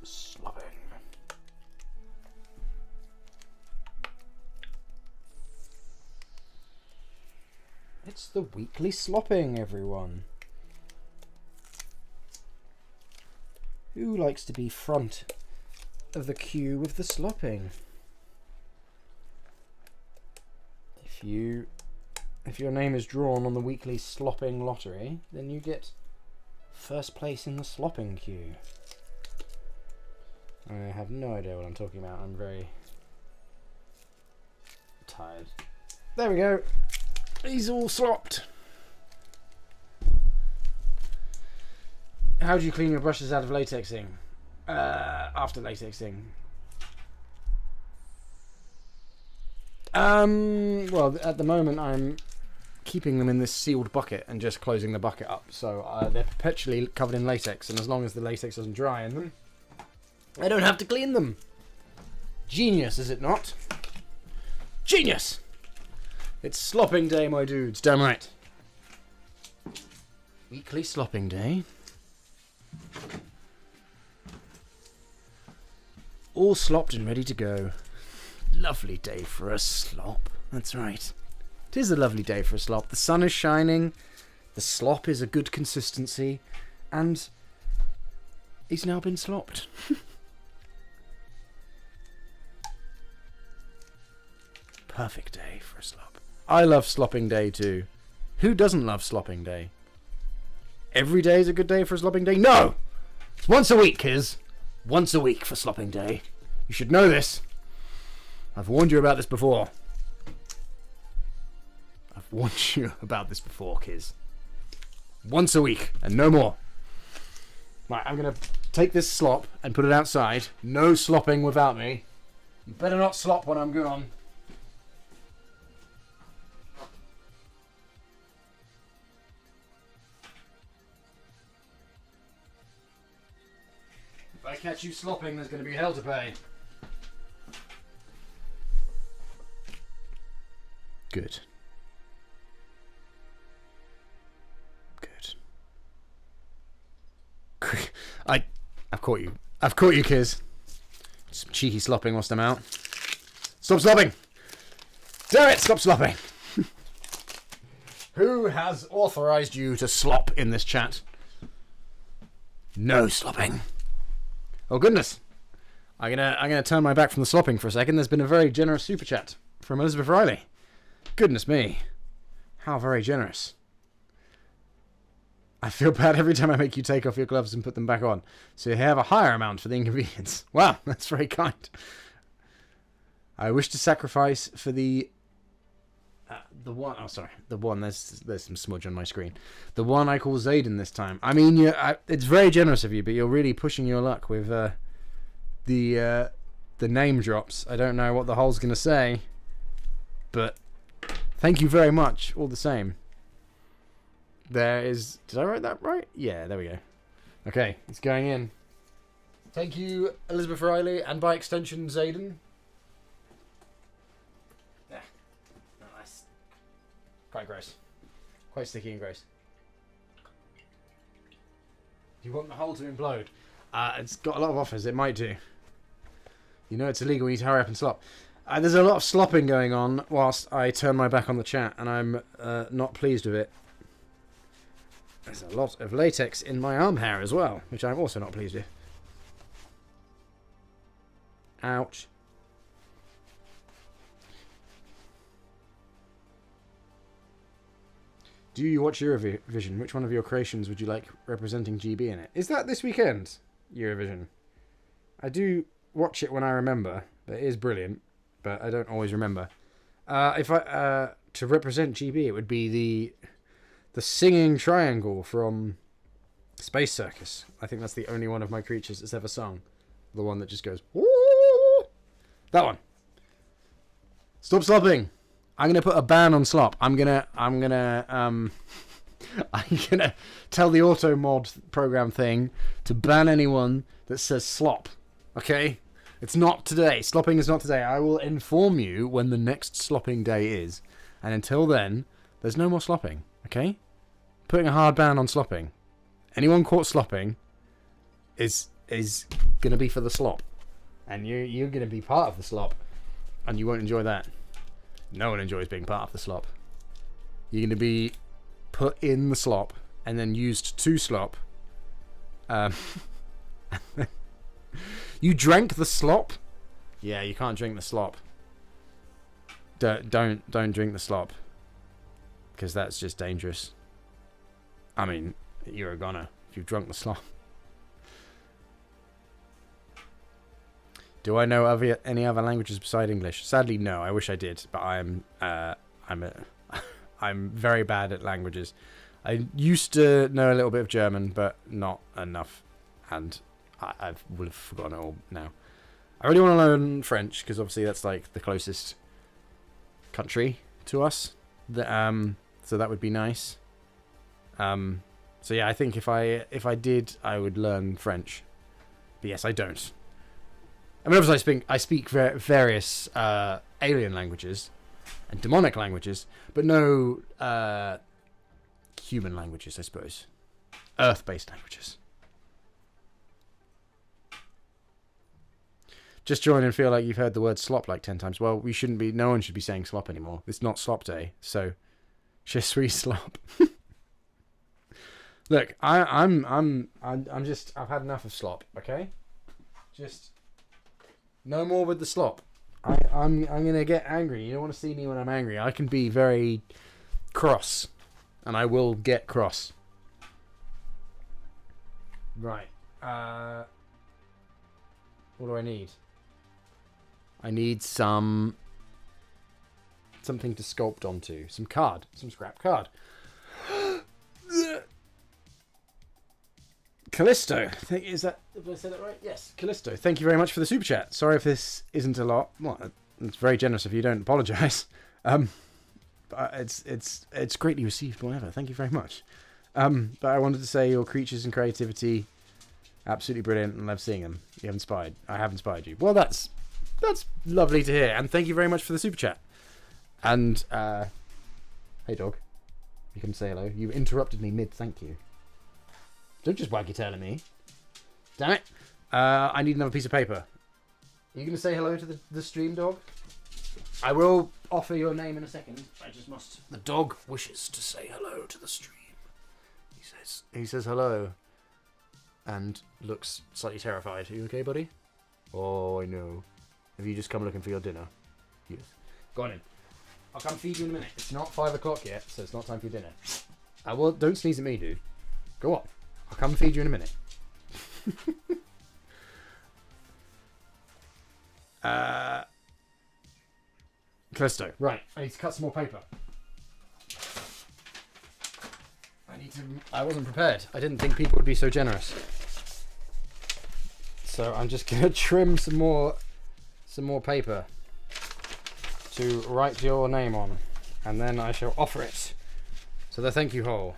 Slopping. It's the weekly slopping, everyone. Who likes to be front of the queue with the slopping? If your name is drawn on the weekly slopping lottery, then you get first place in the slopping queue. I have no idea what I'm talking about. I'm very tired. There we go. He's all slopped. How do you clean your brushes out of latexing? After latexing. Well, at the moment I'm keeping them in this sealed bucket and just closing the bucket up. So they're perpetually covered in latex, and as long as the latex doesn't dry in them, I don't have to clean them. Genius, is it not? Genius! It's slopping day, my dudes. Damn right. Weekly slopping day. All slopped and ready to go. Lovely day for a slop. That's right. It is a lovely day for a slop. The sun is shining. The slop is a good consistency. And he's now been slopped. Perfect day for a slop. I love slopping day too. Who doesn't love slopping day? Every day is a good day for a slopping day? No! It's once a week, kids. Once a week for slopping day. You should know this. I've warned you about this before. I've warned you about this before, kids. Once a week, and no more. Right, I'm going to take this slop and put it outside. No slopping without me. You better not slop when I'm gone. If I catch you slopping, there's going to be hell to pay. Good. Good. I've caught you. I've caught you, Kiz. Some cheeky slopping whilst I'm out. Stop slopping! Damn it, stop slopping! Who has authorized you to slop in this chat? No slopping. Oh goodness. I'm gonna turn my back from the slopping for a second. There's been a very generous super chat from Elizabeth Riley. Goodness me. How very generous. I feel bad every time I make you take off your gloves and put them back on, so you have a higher amount for the inconvenience. Wow, that's very kind. I wish to sacrifice for the one. Oh, sorry, the one. There's some smudge on my screen. The one I call Zayden this time. I mean, it's very generous of you, but you're really pushing your luck with the name drops. I don't know what the hole's gonna say, but thank you very much, all the same. There is... Did I write that right? Yeah, there we go. Okay, it's going in. Thank you, Elizabeth Riley, and by extension, Zayden. Yeah. Nice. Quite gross. Quite sticky and gross. Do you want the hole to implode? It's got a lot of offers. It might do. You know it's illegal. We need to hurry up and slop. There's a lot of slopping going on whilst I turn my back on the chat, and I'm not pleased with it. There's a lot of latex in my arm hair as well, which I'm also not pleased with. Ouch. Do you watch Eurovision? Which one of your creations would you like representing GB in it? Is that this weekend, Eurovision? I do watch it when I remember. It is brilliant, but I don't always remember. If I to represent GB, it would be the singing triangle from Space Circus. I think that's the only one of my creatures that's ever sung. The one that just goes, woo! That one. Stop slopping. I'm gonna put a ban on slop. I'm gonna tell the auto mod program thing to ban anyone that says slop. Okay? It's not today. Slopping is not today. I will inform you when the next slopping day is. And until then, there's no more slopping, okay? Putting a hard ban on slopping. Anyone caught slopping is going to be for the slop. And you're going to be part of the slop. And you won't enjoy that. No one enjoys being part of the slop. You're going to be put in the slop and then used to slop. You drank the slop? Yeah, you can't drink the slop. Don't drink the slop. Because that's just dangerous. I mean, you're a goner if you've drunk the slop. Do I know any other languages beside English? Sadly, no. I wish I did, but I'm very bad at languages. I used to know a little bit of German, but not enough, and I would have forgotten it all now. I really want to learn French because obviously that's like the closest country to us. So that would be nice. So yeah, I think if I did, I would learn French. But yes, I don't. I mean, obviously I speak various alien languages and demonic languages, but no human languages, I suppose. Earth-based languages. Just join and feel like you've heard the word slop like 10 times. Well, we shouldn't be. No one should be saying slop anymore. It's not slop day, so je suis slop. Look, I'm just. I've had enough of slop. Okay, just no more with the slop. I'm gonna get angry. You don't want to see me when I'm angry. I can be very cross, and I will get cross. Right. What do I need? I need something to sculpt onto. Some scrap card. Callisto. Did I say that right? Yes, Callisto. Thank you very much for the super chat. Sorry if this isn't a lot. Well, it's very generous if you don't apologise. But it's greatly received. Whatever. Thank you very much. But I wanted to say your creatures and creativity, absolutely brilliant, and love seeing them. I have inspired you. Well, that's lovely to hear, and thank you very much for the super chat. And hey dog, you can say hello. You interrupted me mid thank you. Don't just wag your tail at me. Damn it. I need another piece of paper. Are you going to say hello to the stream, dog? I will offer your name in a second. I just must. The dog wishes to say hello to the stream. He says hello. And looks slightly terrified. Are you okay, buddy? Oh, I know. Have you just come looking for your dinner? Yes. Go on in. I'll come feed you in a minute. It's not 5 o'clock yet, so it's not time for your dinner. Well, don't sneeze at me, dude. Go on. I'll come feed you in a minute. Callisto. Right. I need to cut some more paper. I wasn't prepared. I didn't think people would be so generous. So I'm just gonna trim some more paper to write your name on, and then I shall offer it. So the thank you hole.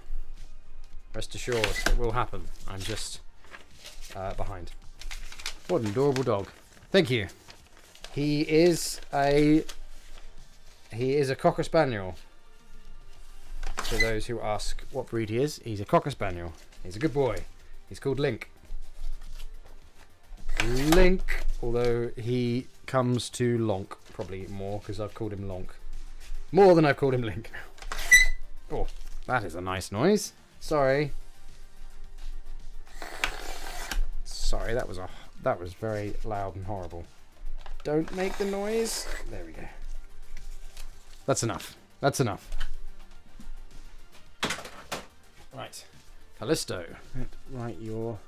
Rest assured, it will happen. I'm just behind. What an adorable dog. Thank you. He is a Cocker Spaniel. For those who ask what breed he is, he's a Cocker Spaniel. He's a good boy. He's called Link. Link, although he comes to Lonk, probably more, because I've called him Lonk. More than I've called him Link. Oh, that is a nice noise. Sorry. Sorry, that was very loud and horrible. Don't make the noise. There we go. That's enough. That's enough. Right. Callisto. Write your...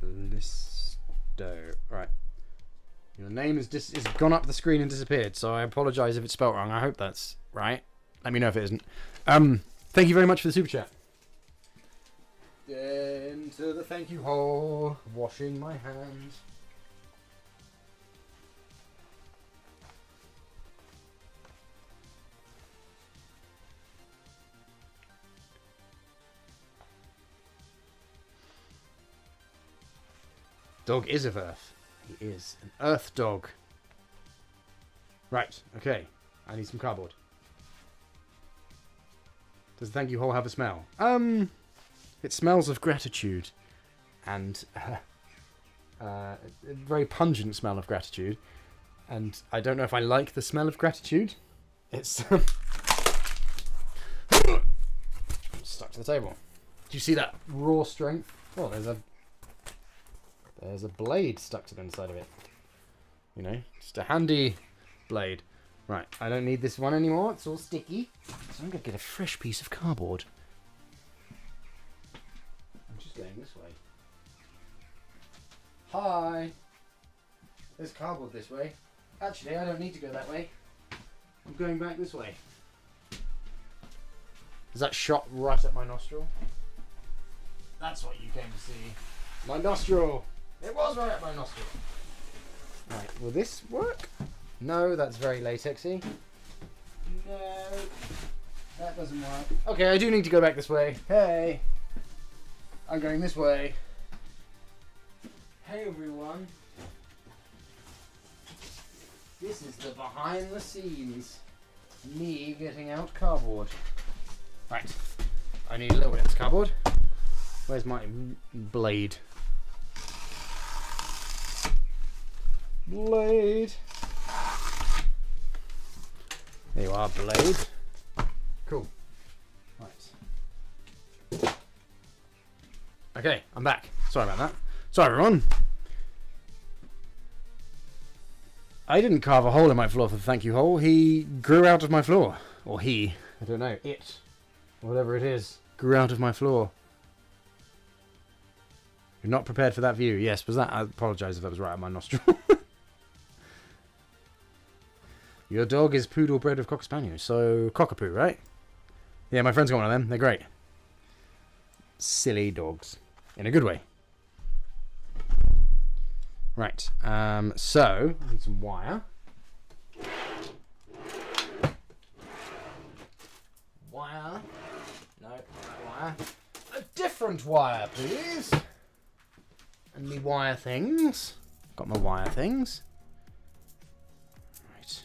Callisto. Right. Your name is gone up the screen and disappeared, so I apologise if it's spelt wrong. I hope that's right. Let me know if it isn't. Thank you very much for the super chat. Into the thank you hole. Washing my hands. Dog is of Earth. He is an Earth dog. Right, okay. I need some cardboard. Does the thank you hole have a smell? It smells of gratitude. And a very pungent smell of gratitude. And I don't know if I like the smell of gratitude. It's stuck to the table. Do you see that raw strength? Oh, there's a blade stuck to the inside of it. You know, just a handy blade. Right, I don't need this one anymore. It's all sticky. So I'm going to get a fresh piece of cardboard. I'm just going this way. Hi! There's cardboard this way. Actually, I don't need to go that way. I'm going back this way. Is that shot right at my nostril? That's what you came to see. My nostril! It was right at my nostril. Right, will this work? No, that's very latexy. No, that doesn't work. Okay, I do need to go back this way. Hey! I'm going this way. Hey everyone. This is the behind the scenes. Me getting out cardboard. Right, I need a little bit of cardboard. Where's my blade? Blade. There you are, blade. Cool. Right. Okay, I'm back. Sorry about that. Sorry, everyone. I didn't carve a hole in my floor for the thank you hole. He grew out of my floor. Or he. I don't know. It. Whatever it is. Grew out of my floor. You're not prepared for that view. Yes, was that? I apologise if that was right at my nostril. Your dog is poodle bred of cocker spaniel. So, cockapoo, right? Yeah, my friend's got one of them. They're great. Silly dogs. In a good way. Right. So, I need some wire. Wire. No, not wire. A different wire, please. And me wire things. Got my wire things. Right.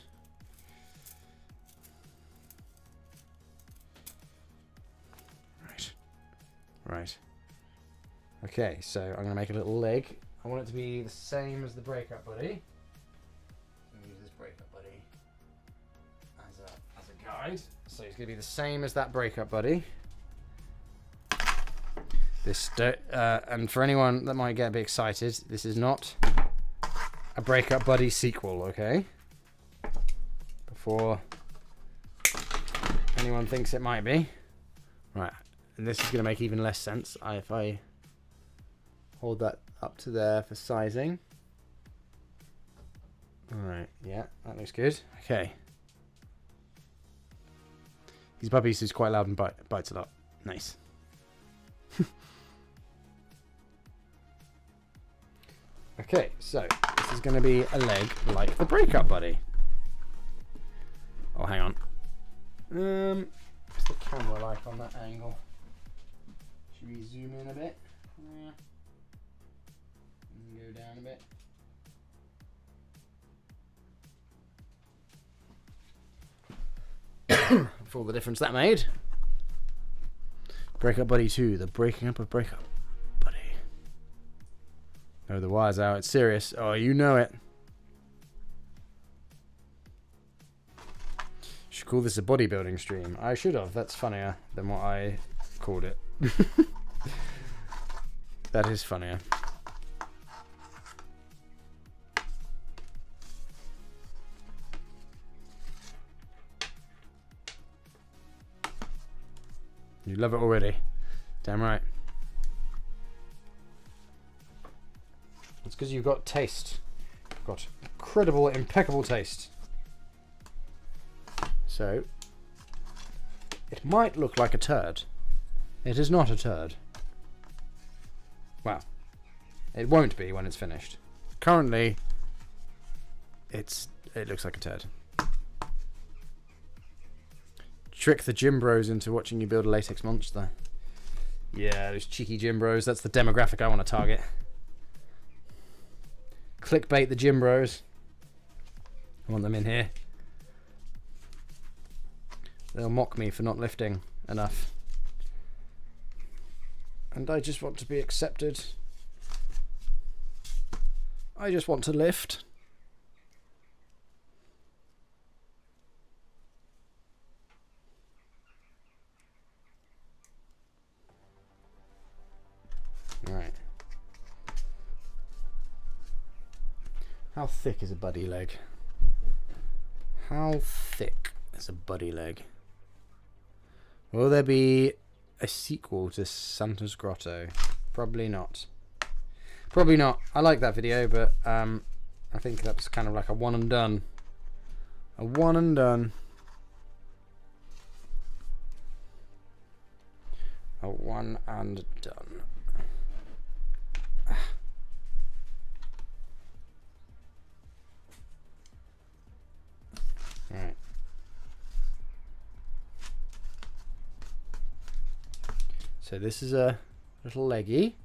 Right. Right. Okay, so I'm going to make a little leg. I want it to be the same as the breakup buddy. I'm going to use this breakup buddy as a guide. So it's going to be the same as that breakup buddy. This and for anyone that might get a bit excited, this is not a breakup buddy sequel, okay? Before anyone thinks it might be. Right, and this is going to make even less sense if I hold that up to there for sizing. Alright, yeah, that looks good. Okay. These puppies is quite loud and bites a lot. Nice. Okay, so this is going to be a leg like the breakup buddy. Oh, hang on. What's the camera like on that angle? Should we zoom in a bit? Yeah. And go down a bit. For all the difference that made. Breakup Buddy 2, the breaking up of Breakup Buddy. No, the wire's out. It's serious. Oh, you know it. Should call this a bodybuilding stream. I should have. That's funnier than what I called it. That is funnier. You love it already. Damn right. It's because you've got taste. You've got incredible, impeccable taste. So, it might look like a turd. It is not a turd. Well, it won't be when it's finished. Currently, it looks like a turd. Trick the gym bros into watching you build a latex monster. Yeah, those cheeky gym bros. That's the demographic I want to target. clickbait the gym bros. I want them in here. They'll mock me for not lifting enough. And I just want to be accepted. I just want to lift. Right. How thick is a buddy leg? How thick is a buddy leg? Will there be a sequel to Santa's Grotto? Probably not. Probably not. I like that video, but I think that's kind of like a one and done. A one and done. A one and done. Alright. So this is a little leggy.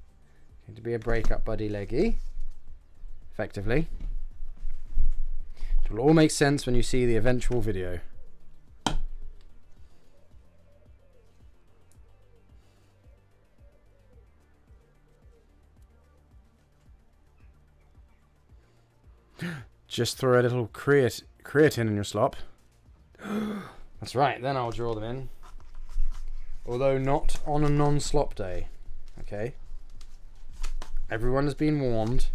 Going to be a breakup buddy leggy. Effectively. It will all make sense when you see the eventual video. Just throw a little creatine in your slop. That's right, then I'll draw them in. Although not on a non-slop day. Okay? Everyone has been warned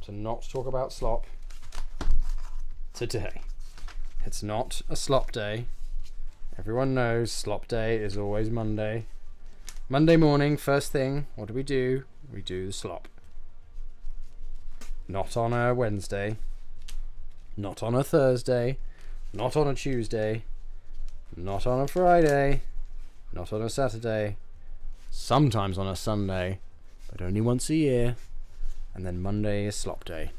to not talk about slop today. It's not a slop day. Everyone knows slop day is always Monday. Monday morning, first thing, what do? We do the slop. Not on a Wednesday. Not on a Thursday. Not on a Tuesday. Not on a Friday. Not on a Saturday. Sometimes on a Sunday, but only once a year. And then Monday is slop day.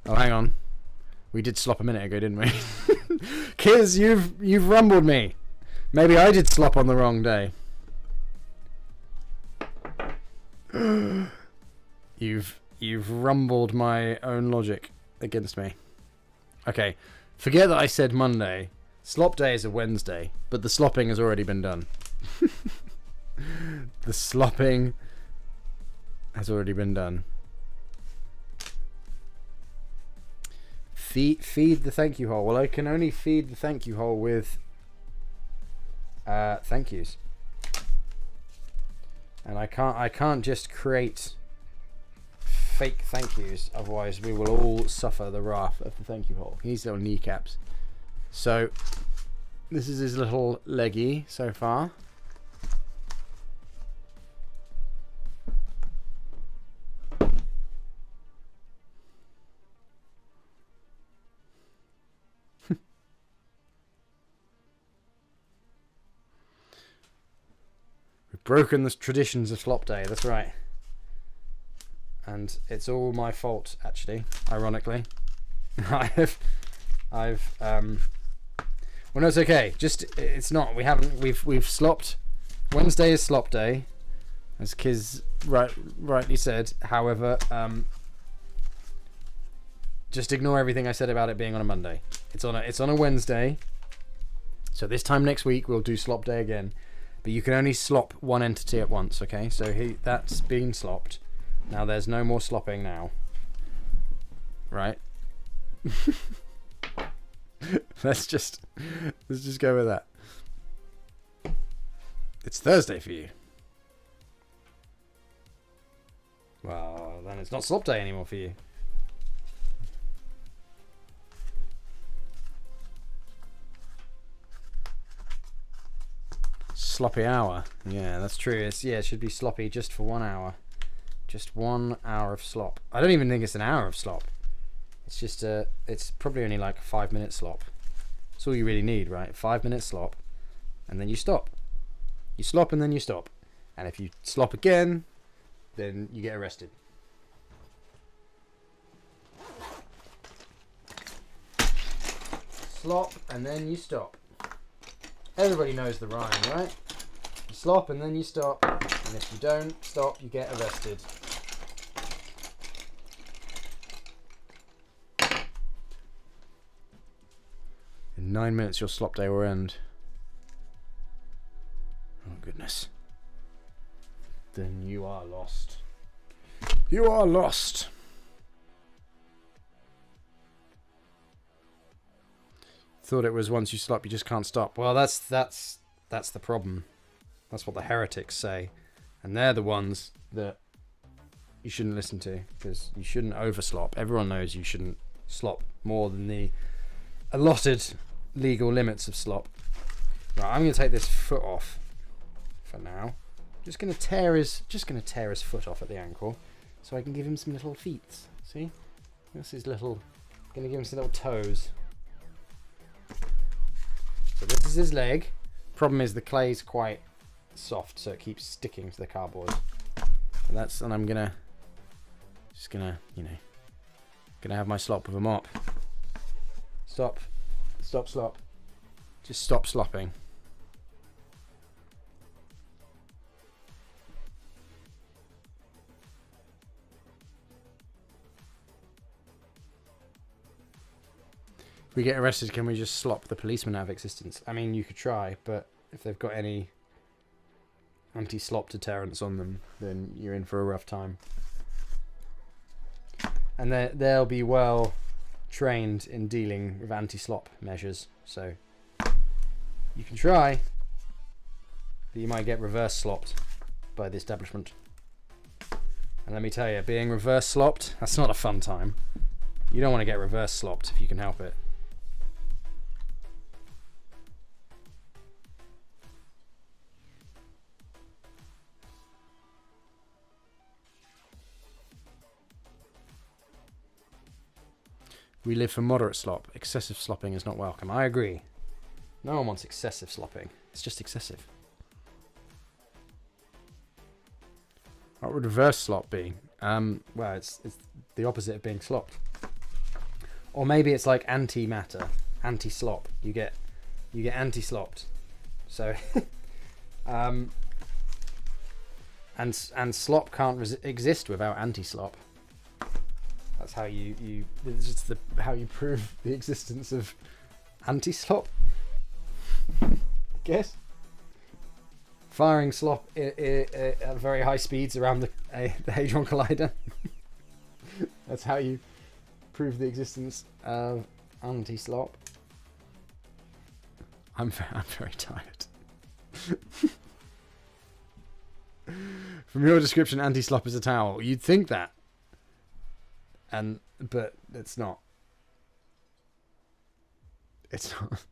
Oh, hang on. We did slop a minute ago, didn't we? Kiz, you've rumbled me. Maybe I did slop on the wrong day. You've rumbled my own logic against me. Okay, forget that I said Monday. Slop day is a Wednesday, but the slopping has already been done. The slopping has already been done. Feed the thank you hole. Well, I can only feed the thank you hole with thank yous, and I can't just create fake thank yous, otherwise we will all suffer the wrath of the thank you hole. He needs little kneecaps. So this is his little leggy so far. We've broken the traditions of slop day, that's right. And it's all my fault, actually, ironically. I've well, no, it's okay. Just, it's not. We've slopped. Wednesday is slop day, as Kiz rightly said. However, just ignore everything I said about it being on a Monday. It's on a Wednesday. So this time next week we'll do slop day again, but you can only slop one entity at once. Okay, so that's been slopped. Now there's no more slopping now. Right? Let's just go with that. It's Thursday for you. Well, then it's not slop day anymore for you. Sloppy hour. Yeah, that's true. It should be sloppy just for 1 hour. Just 1 hour of slop. I don't even think it's an hour of slop. It's just it's probably only like a 5-minute slop. That's all you really need, right? 5-minute slop, and then you stop. You slop and then you stop. And if you slop again, then you get arrested. Slop and then you stop. Everybody knows the rhyme, right? You slop and then you stop. And if you don't stop, you get arrested. In 9 minutes, your slop day will end. Oh, goodness. Then you are lost. You are lost. Thought it was once you slop, you just can't stop. Well, that's the problem. That's what the heretics say. And they're the ones that you shouldn't listen to, because you shouldn't overslop. Everyone knows you shouldn't slop more than the allotted legal limits of slop. Right, I'm going to take this foot off for now. Just going to tear his foot off at the ankle, so I can give him some little feet. See, that's his little. Going to give him some little toes. So this is his leg. Problem is the clay's quite soft, so it keeps sticking to the cardboard. And I'm gonna have my slop with a mop. Stop slop. Just stop slopping. If we get arrested, can we just slop the policeman out of existence? I mean, you could try, but if they've got any anti-slop deterrents on them, then you're in for a rough time. And they'll be well trained in dealing with anti-slop measures, so you can try, but you might get reverse slopped by the establishment. And let me tell you, being reverse slopped, that's not a fun time. You don't want to get reverse slopped if you can help it. We live for moderate slop. Excessive slopping is not welcome. I agree. No one wants excessive slopping. It's just excessive. What would reverse slop be? Well, it's the opposite of being slopped. Or maybe it's like anti-matter, anti-slop. You get anti-slopped. So, and slop can't exist without anti-slop. That's how it's just how you prove the existence of anti-slop. I guess. Firing slop at very high speeds around the Hadron Collider. That's how you prove the existence of anti-slop. I'm very tired. From your description, anti-slop is a towel. You'd think that. But it's not. It's not.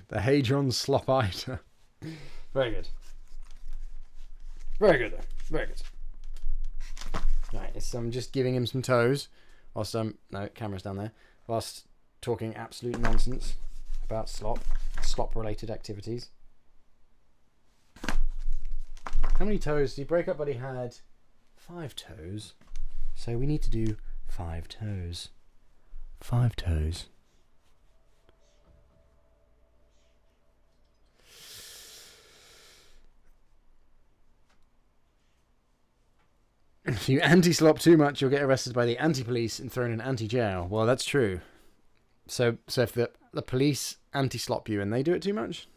The Hadron Slopider. Very good. Very good. Very good. Right, so I'm just giving him some toes whilst no, camera's down there. Whilst talking absolute nonsense about slop-related activities. How many toes? The breakup buddy had 5 toes. So we need to do 5 toes. 5 toes. If you anti-slop too much, you'll get arrested by the anti-police and thrown in anti-jail. Well, that's true. So if the police anti-slop you and they do it too much?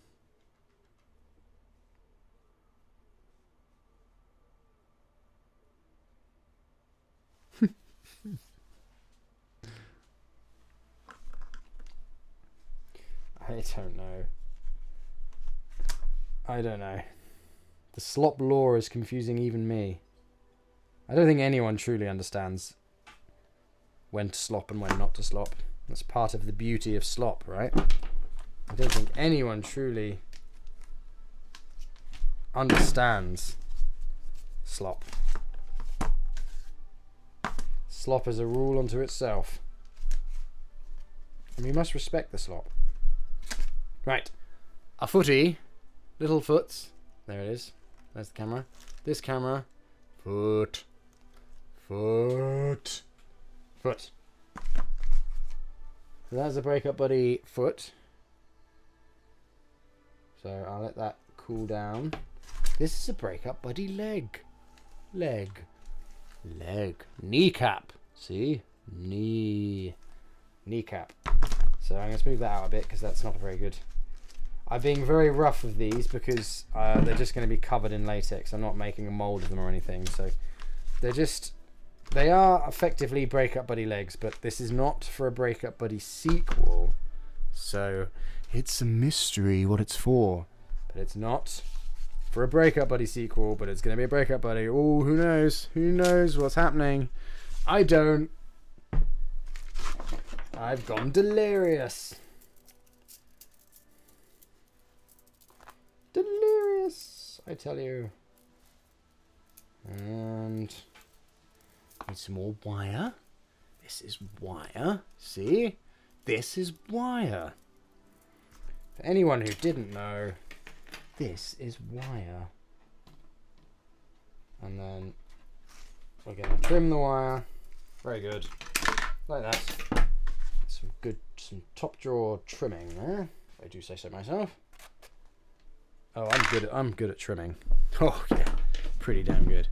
I don't know. The slop law is confusing even me. I don't think anyone truly understands when to slop and when not to slop. That's part of the beauty of slop, right? I don't think anyone truly understands slop. Slop is a rule unto itself. And we must respect the slop. Right. A footy. Little foots. There it is. There's the camera. This camera. Foot. Foot. Foot. So that's a breakup buddy foot. So I'll let that cool down. This is a breakup buddy leg. Leg. Kneecap. See? Kneecap. So I'm going to smooth that out a bit because that's not very good. I'm being very rough with these because they're just going to be covered in latex. I'm not making a mold of them or anything. So they are effectively breakup buddy legs, but this is not for a breakup buddy sequel. So it's a mystery what it's for. But it's not for a breakup buddy sequel, but it's going to be a breakup buddy. Oh, who knows? Who knows what's happening? I don't. I've gone delirious. Delirious, I tell you. And need some more wire. This is wire. See? This is wire. For anyone who didn't know, this is wire. And then we're going to trim the wire. Very good. Like that. Some top drawer trimming there, if I do say so myself. Oh, I'm good at trimming. Oh yeah, pretty damn good.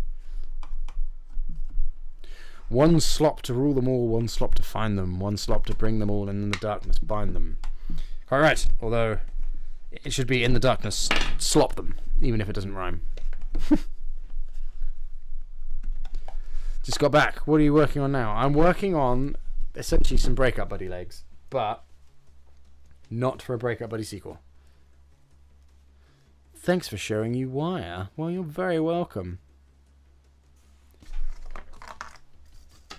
One slop to rule them all, one slop to find them, one slop to bring them all, and in the darkness bind them. Quite right, although it should be in the darkness slop them, even if it doesn't rhyme. Just got back. What are you working on now? I'm working on essentially some breakup buddy legs, but not for a breakup buddy sequel. Thanks for showing you wire. Well, you're very welcome.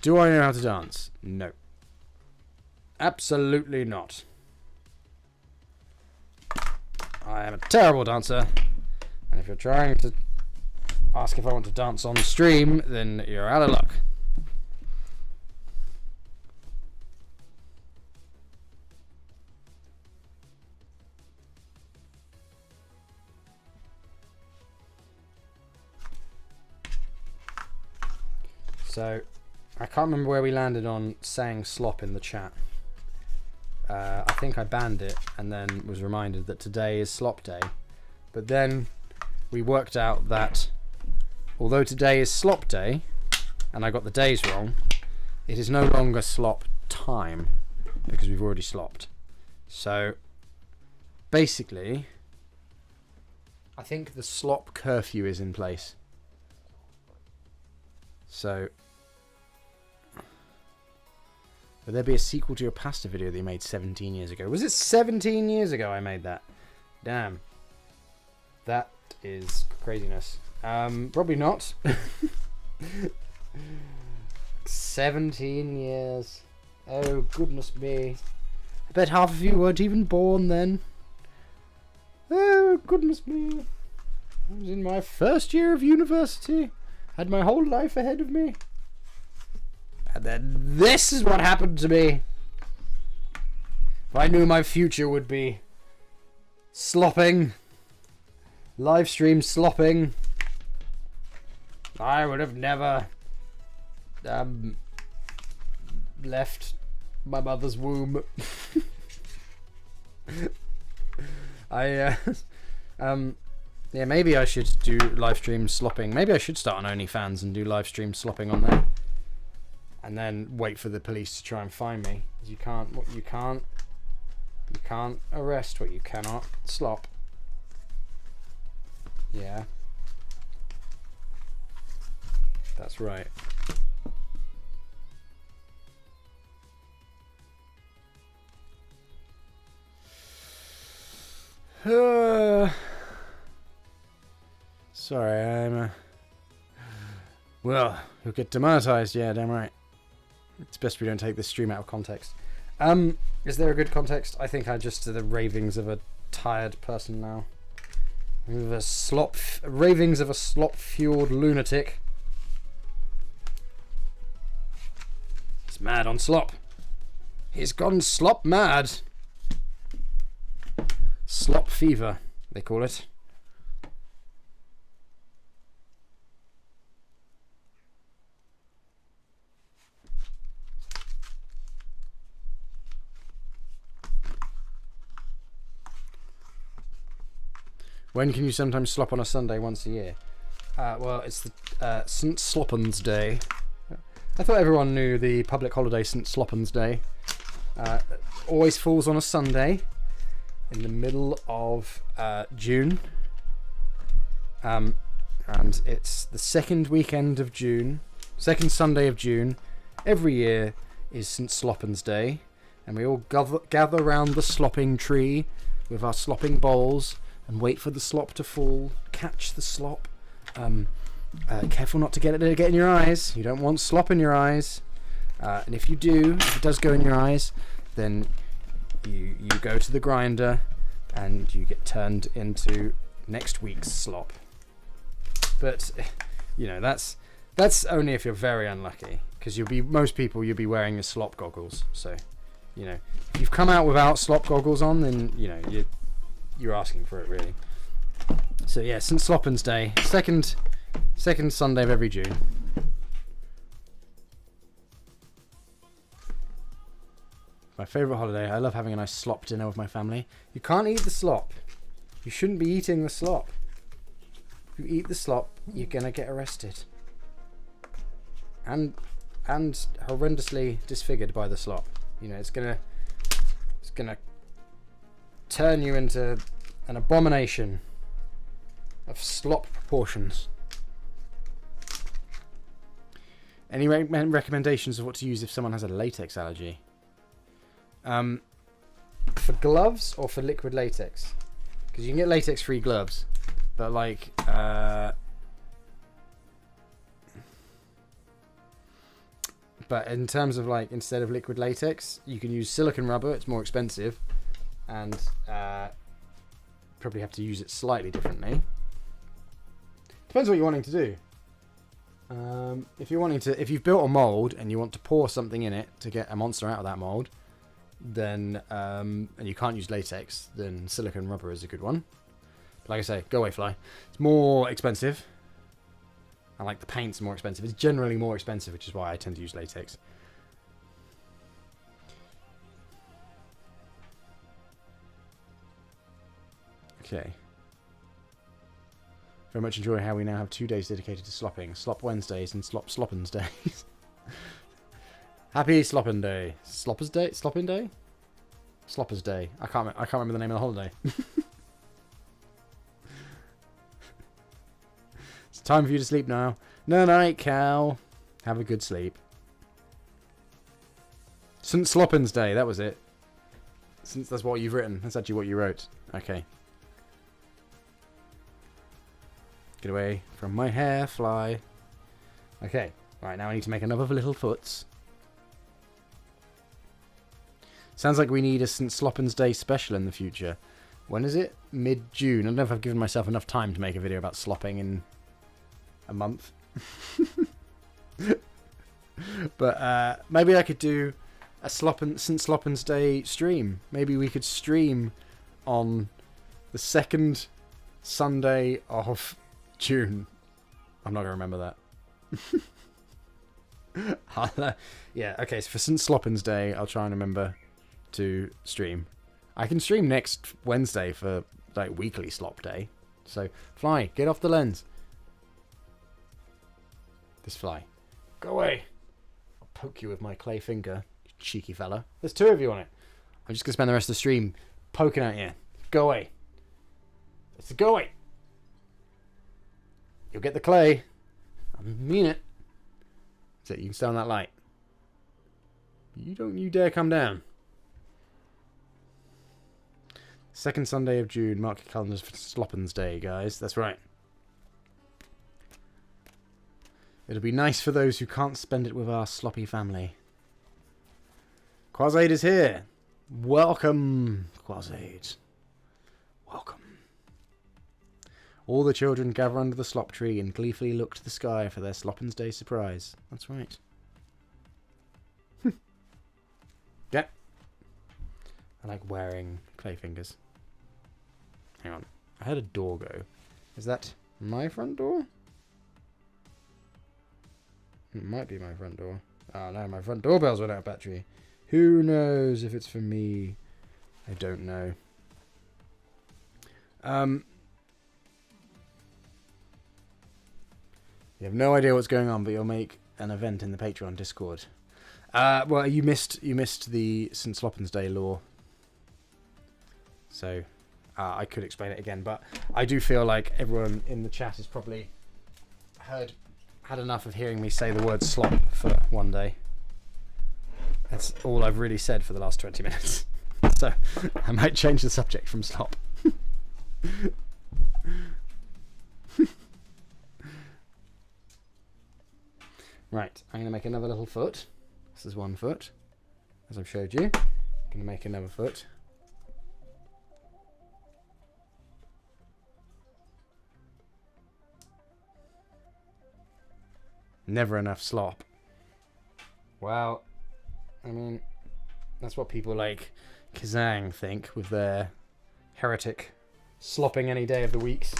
Do I know how to dance? No. Absolutely not. I am a terrible dancer, and if you're trying to ask if I want to dance on stream, then you're out of luck. So, I can't remember where we landed on saying slop in the chat. I think I banned it and then was reminded that today is slop day. But then we worked out that although today is slop day, and I got the days wrong, it is no longer slop time because we've already slopped. So, basically, I think the slop curfew is in place. So, will there be a sequel to your pasta video that you made 17 years ago? Was it 17 years ago I made that? Damn. That is craziness. Probably not. 17 years. Oh, goodness me. I bet half of you weren't even born then. Oh, goodness me. I was in my first year of university. Had my whole life ahead of me. And then this is what happened to me. If I knew my future would be slopping, live stream slopping, I would have never left my mother's womb. Yeah, maybe I should do live stream slopping. Maybe I should start on OnlyFans and do live stream slopping on there, and then wait for the police to try and find me. You can't arrest what you cannot slop. Yeah, that's right. Sorry, I'm well, you'll get demonetized, yeah, damn right. It's best we don't take this stream out of context. Is there a good context? I think I just the ravings of a tired person now. Ravings of a slop-fueled lunatic. He's mad on slop. He's gone slop mad. Slop fever, they call it. When can you sometimes slop on a Sunday once a year? Well, it's the St. Sloppens Day. I thought everyone knew the public holiday St. Sloppens Day. Always falls on a Sunday in the middle of June. And it's the second weekend of June, second Sunday of June. Every year is St. Sloppens Day. And we all gather round the slopping tree with our slopping bowls and wait for the slop to fall, catch the slop. Careful not to get it to get in your eyes. You don't want slop in your eyes. And if you do, if it does go in your eyes, then you go to the grinder and you get turned into next week's slop. But that's only if you're very unlucky, because most people you'll be wearing your slop goggles. So, if you've come out without slop goggles on, then you're asking for it, really. So yeah, St. Sloppens Day, second Sunday of every June. My favourite holiday. I love having a nice slop dinner with my family. You can't eat the slop. You shouldn't be eating the slop. If you eat the slop, you're gonna get arrested. And horrendously disfigured by the slop. It's gonna turn you into an abomination of slop proportions. Any recommendations of what to use if someone has a latex allergy? For gloves or for liquid latex? Because you can get latex-free gloves, but but in terms of instead of liquid latex, you can use silicone rubber. It's more expensive, and probably have to use it slightly differently. Depends what you're wanting to do. If you've built a mold and you want to pour something in it to get a monster out of that mold, then and you can't use latex, then silicone rubber is a good one. But like I say, go away fly. It's more expensive. And the paint's more expensive. It's generally more expensive, which is why I tend to use latex. Okay. Very much enjoy how we now have 2 days dedicated to slopping. Slop Wednesdays and Sloppens Days. Happy Sloppin' Day. Sloppers Day? Slopping Day? Sloppers Day. I can't remember the name of the holiday. It's time for you to sleep now. No night, cow. Have a good sleep. St. Sloppens Day, that was it. Since that's what you've written. That's actually what you wrote. Okay. Get away from my hair, fly. Okay. Right, now I need to make another little foots. Sounds like we need a St. Sloppens Day special in the future. When is it? Mid-June. I don't know if I've given myself enough time to make a video about slopping in a month. But maybe I could do a St. Sloppens Day stream. Maybe we could stream on the second Sunday of June. I'm not going to remember that. Yeah, okay, so for St. Sloppens Day, I'll try and remember to stream. I can stream next Wednesday for weekly slop day. So fly, get off the lens. This fly. Go away. I'll poke you with my clay finger, you cheeky fella. There's 2 of you on it. I'm just going to spend the rest of the stream poking at you. Go away. Let's go away. You'll get the clay. I mean it. That's it. You can stay on that light. You dare come down. Second Sunday of June. Mark your calendars for Sloppens Day, guys. That's right. It'll be nice for those who can't spend it with our sloppy family. Quasaid is here. Welcome, Quasaid. Welcome. All the children gather under the slop tree and gleefully look to the sky for their Sloppens Day surprise. That's right. Yeah. I like wearing clay fingers. Hang on. I heard a door go. Is that my front door? It might be my front door. Oh no, my front doorbell's run out of battery. Who knows if it's for me? I don't know. You have no idea what's going on, but you'll make an event in the Patreon Discord. Well, you missed the St. Sloppens Day lore. So, I could explain it again, but I do feel like everyone in the chat has probably had enough of hearing me say the word slop for one day. That's all I've really said for the last 20 minutes. So, I might change the subject from slop. Right, I'm going to make another little foot. This is one foot, as I've showed you. I'm going to make another foot. Never enough slop. Well, I mean, that's what people like Kazang think with their heretic slopping any day of the weeks.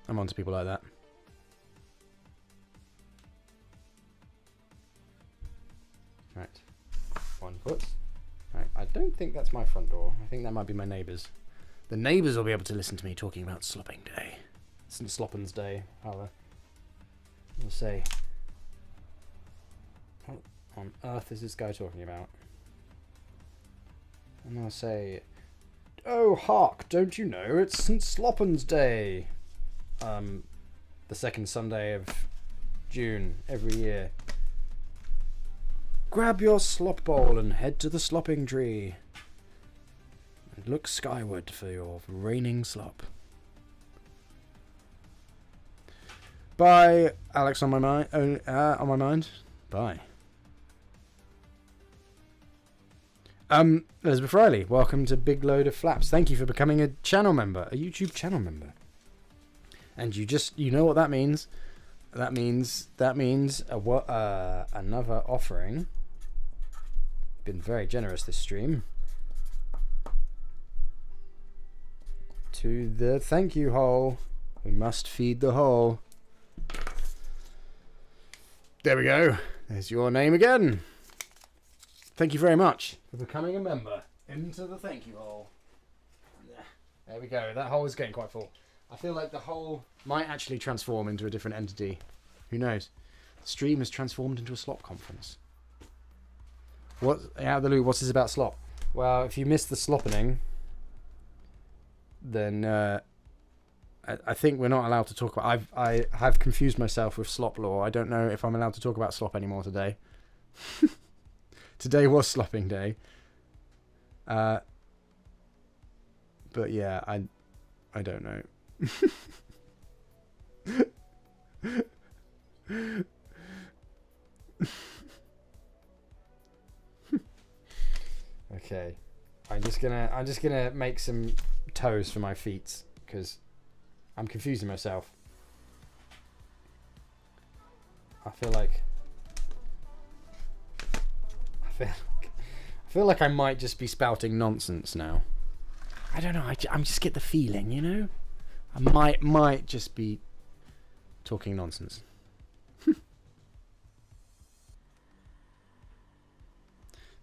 I'm on to people like that. Right, one foot. Right, I don't think that's my front door. I think that might be my neighbours. The neighbours will be able to listen to me talking about Slopping Day. St. Sloppens Day, however. We'll say, what on earth is this guy talking about? And I'll say, oh, hark, don't you know, it's St. Sloppens Day. The second Sunday of June every year. Grab your slop bowl and head to the slopping tree. And look skyward for your raining slop. Bye, Alex on my mind. On my mind. Bye. Elizabeth Riley, welcome to Big Load of Flaps. Thank you for becoming a channel member, a YouTube channel member. And you know what that means? That means another offering. Been very generous this stream. To the thank you hole. We must feed the hole. There we go. There's your name again. Thank you very much for becoming a member. Into the thank you hole. There we go. That hole is getting quite full. I feel like the hole might actually transform into a different entity. Who knows? The stream has transformed into a slop conference. What out of the loop? What's this about slop? Well, if you missed the sloppening, then I think we're not allowed to talk about. I have confused myself with slop law. I don't know if I'm allowed to talk about slop anymore today. Today was slopping day. But yeah, I don't know. Okay, I'm just gonna make some toes for my feet because I'm confusing myself. I feel like I might just be spouting nonsense now. I don't know. I just get the feeling, you know, I might just be talking nonsense.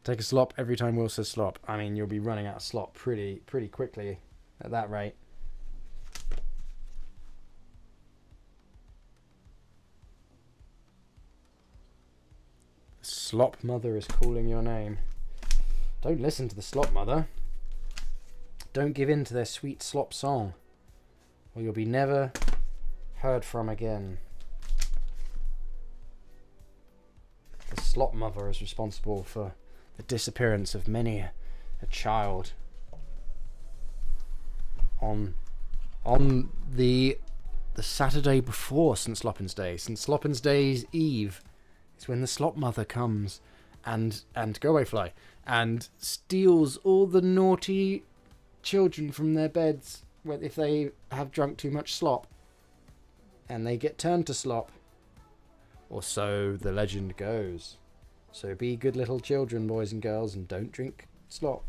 Take a slop every time Will says slop. I mean, you'll be running out of slop pretty quickly at that rate. The slop mother is calling your name. Don't listen to the slop mother. Don't give in to their sweet slop song, or you'll be never heard from again. The slop mother is responsible for the disappearance of many a child on the Saturday before St. Sloppens Day. St. Sloppens Day's Eve is when the slop mother comes and go away fly and steals all the naughty children from their beds if they have drunk too much slop, and they get turned to slop, or so the legend goes. So be good little children, boys and girls, and don't drink slop,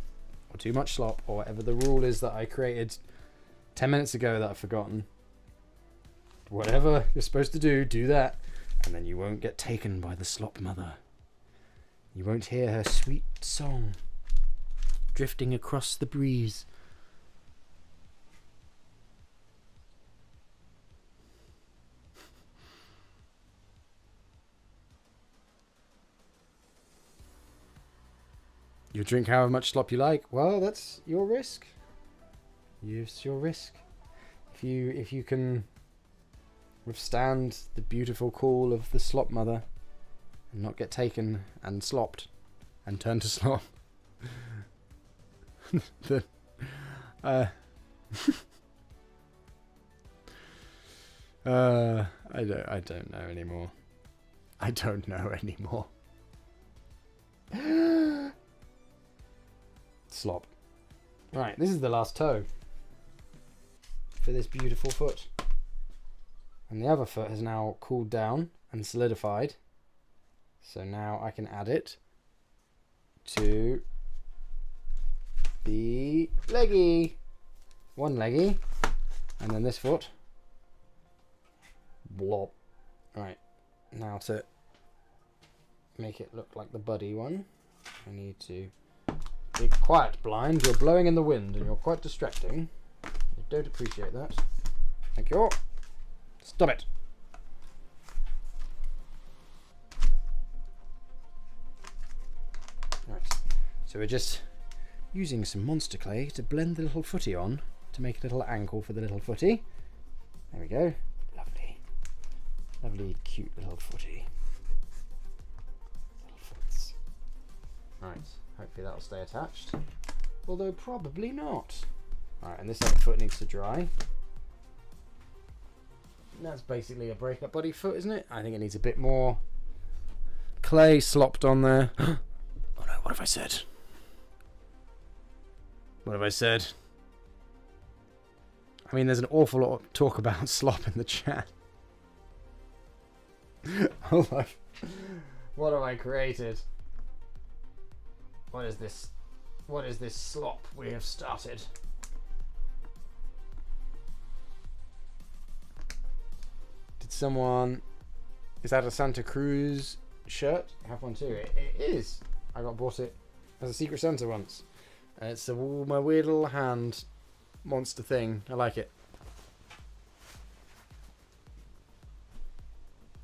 or too much slop, or whatever the rule is that I created 10 minutes ago that I've forgotten. Whatever you're supposed to do, do that, and then you won't get taken by the slop mother. You won't hear her sweet song drifting across the breeze. You drink however much slop you like. Well, that's your risk. It's your risk. If you can withstand the beautiful call of the slop mother and not get taken and slopped and turned to slop, then I don't know anymore. I don't know anymore. Slop. Right, this is the last toe for this beautiful foot. And the other foot has now cooled down and solidified. So now I can add it to the leggy. One leggy. And then this foot. Blob. Right, now to make it look like the buddy one, I need to be quiet, blind. You're blowing in the wind and you're quite distracting. I don't appreciate that. Thank you. Stop it. Right, so we're just using some monster clay to blend the little footy on to make a little ankle for the little footy. There we go. Lovely. Lovely, cute little footy. Little foots. Right, hopefully that'll stay attached. Although probably not. Alright, and this other foot needs to dry. That's basically a breakup buddy foot, isn't it? I think it needs a bit more clay slopped on there. Oh no, what have I said? What have I said? I mean, there's an awful lot of talk about slop in the chat. Oh my. What have I created? What is this? What is this slop we have started? Did someone... Is that a Santa Cruz shirt? I have one too. It is. I bought it as a Secret Santa once. And it's my weird little hand monster thing. I like it.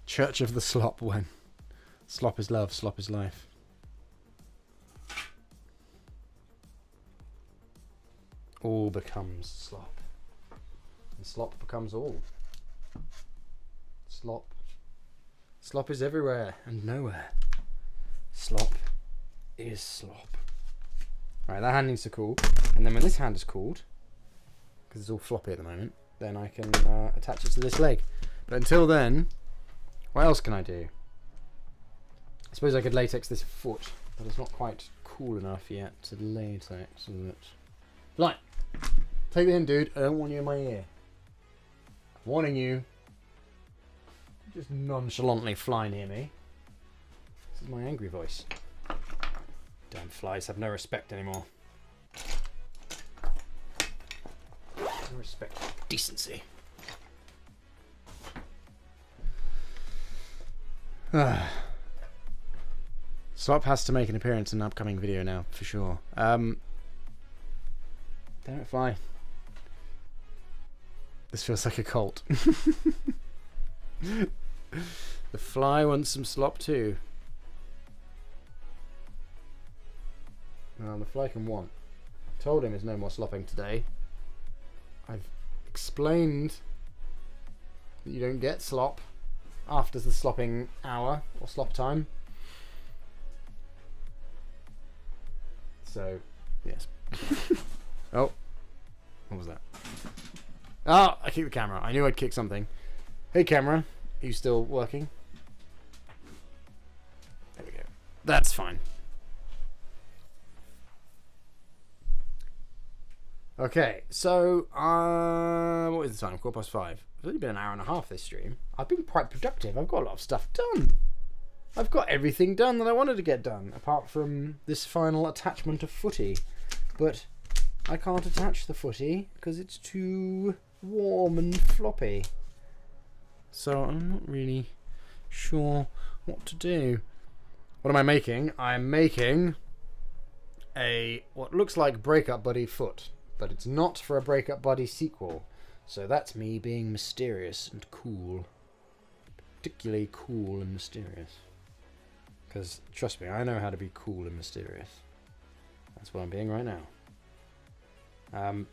Church of the Slop when slop is love, slop is life. All becomes slop. And slop becomes all. Slop. Slop is everywhere and nowhere. Slop is slop. Right, that hand needs to cool. And then when this hand is cooled, because it's all floppy at the moment, then I can attach it to this leg. But until then, what else can I do? I suppose I could latex this foot, but it's not quite cool enough yet to latex it. Right, take the hint, dude. I don't want you in my ear. I'm warning you. Just nonchalantly fly near me. This is my angry voice. Damn flies have no respect anymore. No respect for decency. Slop has to make an appearance in an upcoming video now, for sure. Damn it, fly. This feels like a cult. The fly wants some slop too. Well, the fly can want. I told him there's no more slopping today. I've explained that you don't get slop after the slopping hour or slop time. So, yes. Oh, what was that? Oh, I kicked the camera. I knew I'd kick something. Hey, camera. Are you still working? There we go. That's fine. Okay, so, what is the time? 5:15. It's only been an hour and a half this stream. I've been quite productive. I've got a lot of stuff done. I've got everything done that I wanted to get done, apart from this final attachment of footy. But I can't attach the footy because it's too warm and floppy. So I'm not really sure what to do. What am I making? I'm making a what looks like Breakup Buddy foot, but it's not for a Breakup Buddy sequel. So that's me being mysterious and cool. Particularly cool and mysterious. Because, trust me, I know how to be cool and mysterious. That's what I'm being right now.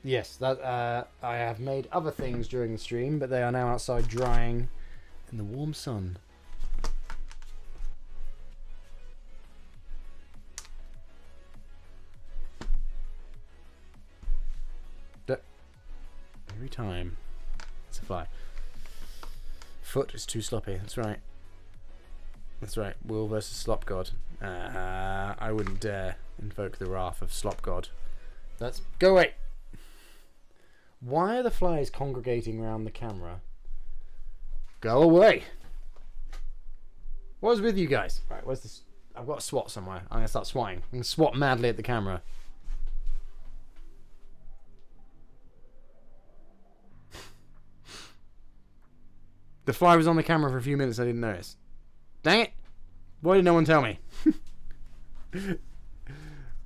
Yes, that I have made other things during the stream, but they are now outside drying in the warm sun. Every time. It's a fly. Foot is too sloppy. That's right. That's right. Will versus Slop God. I wouldn't dare invoke the wrath of Slop God. Let's go away. Why are the flies congregating around the camera? Go away. What was with you guys? Right, where's this? I've got a swat somewhere. I'm gonna start swatting. I'm gonna swat madly at the camera. The fly was on the camera for a few minutes. I didn't notice. Dang it! Why did no one tell me?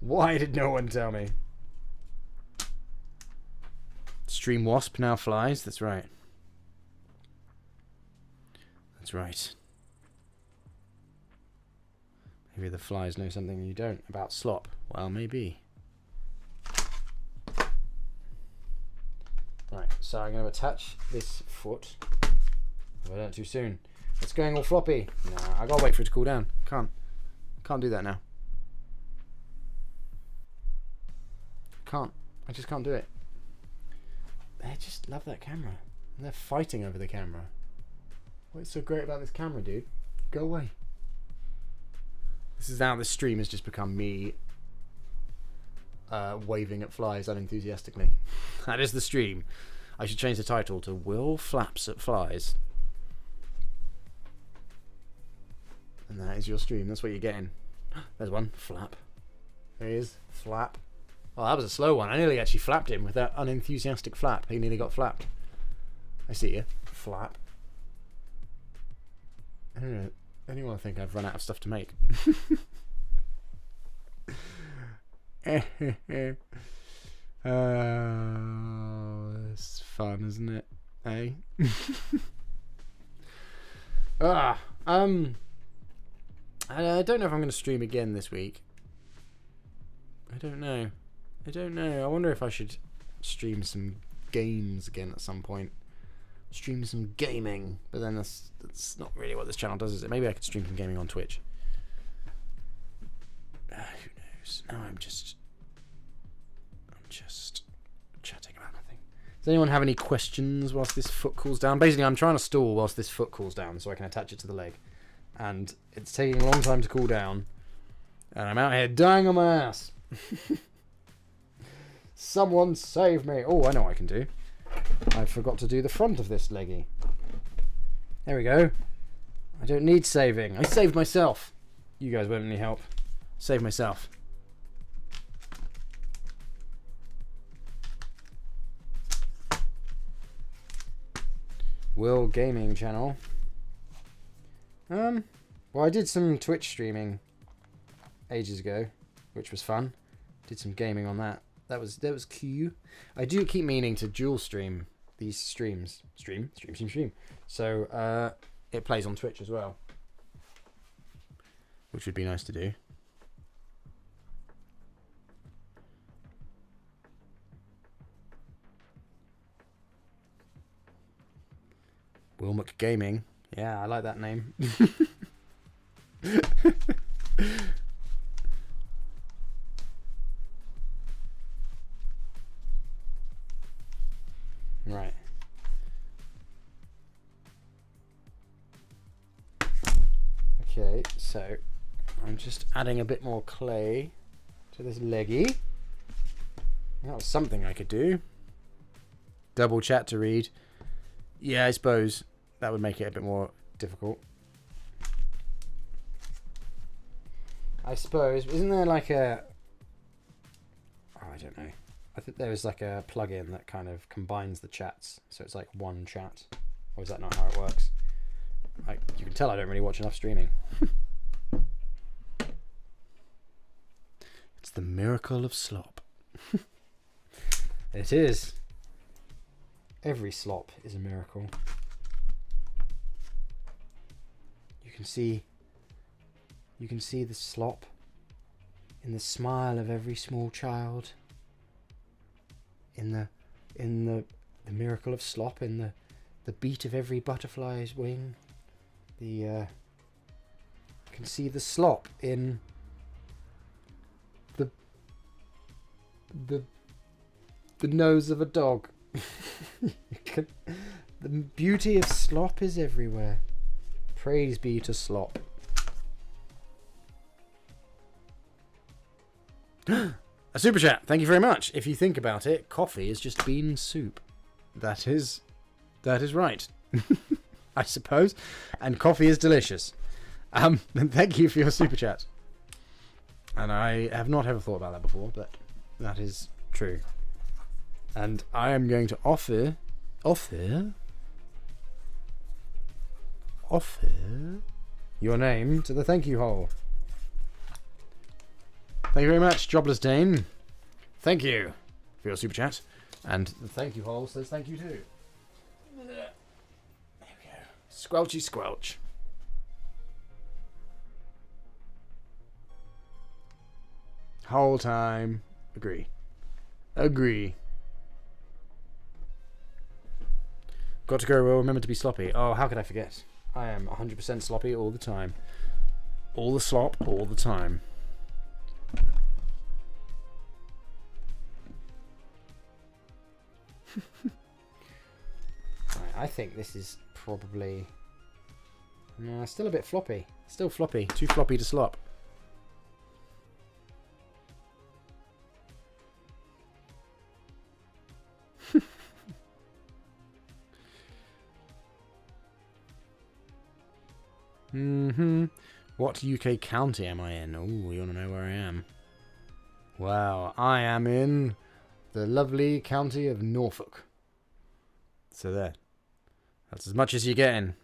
Why did no one tell me? Stream wasp now flies. That's right. That's right. Maybe the flies know something you don't about slop. Well, maybe. Right, so I'm going to attach this foot. If I don't too soon. It's going all floppy. Nah, I gotta wait for it to cool down. Can't do that now. Can't. I just can't do it. They just love that camera. And they're fighting over the camera. What's so great about this camera, dude? Go away. This is now, this stream has just become me waving at flies unenthusiastically. That is the stream. I should change the title to Will Flaps at Flies. And that is your stream. That's what you're getting. There's one. Flap. There he is. Flap. Oh, that was a slow one. I nearly actually flapped him with that unenthusiastic flap. He nearly got flapped. I see you. Flap. I don't know. Anyone think I've run out of stuff to make? It's fun, isn't it? Eh? I don't know if I'm going to stream again this week. I don't know. I wonder if I should stream some games again at some point. Stream some gaming, but then that's not really what this channel does, is it? Maybe I could stream some gaming on Twitch. Who knows? Now I'm just chatting about nothing. Does anyone have any questions whilst this foot cools down? Basically, I'm trying to stall whilst this foot cools down so I can attach it to the leg. And it's taking a long time to cool down. And I'm out here dying on my ass. Someone save me. Oh, I know what I can do. I forgot to do the front of this leggy. There we go. I don't need saving. I saved myself. You guys won't need help. Save myself. Will Gaming channel. Well, I did some Twitch streaming ages ago, which was fun. Did some gaming on that. That was cute. I do keep meaning to dual stream these streams. Stream. So it plays on Twitch as well, which would be nice to do. Wilmot Gaming. Yeah, I like that name. Right. Okay, so I'm just adding a bit more clay to this leggy. That was something I could do. Double chat to read. Yeah, I suppose that would make it a bit more difficult. I suppose. Isn't there like a... Oh, I don't know. I think there is like a plugin that kind of combines the chats. So it's like one chat. Or is that not how it works? Like, you can tell I don't really watch enough streaming. It's the miracle of slop. It is. Every slop is a miracle. You can see the slop in the smile of every small child, in the miracle of slop, in the beat of every butterfly's wing. You can see the slop in the nose of a dog. The beauty of slop is everywhere. Praise be to slop. A super chat. Thank you very much. If you think about it, coffee is just bean soup. That is right. I suppose. And coffee is delicious. And thank you for your super chat. And I have not ever thought about that before, but that is true. And I am going to offer your name to the thank you hole. Thank you very much, Jobless Dane. Thank you for your super chat. And the thank you hole says thank you too. There we go. Squelchy squelch. Whole time. Agree. Got to go. Well, remember to be sloppy. Oh, how could I forget? I am 100% sloppy all the time. All the slop, all the time. Right, I think this is probably... still a bit floppy. Still floppy. Too floppy to slop. What UK county am I in? Oh, you want to know where I am? Wow, I am in the lovely county of Norfolk. So there. That's as much as you're getting.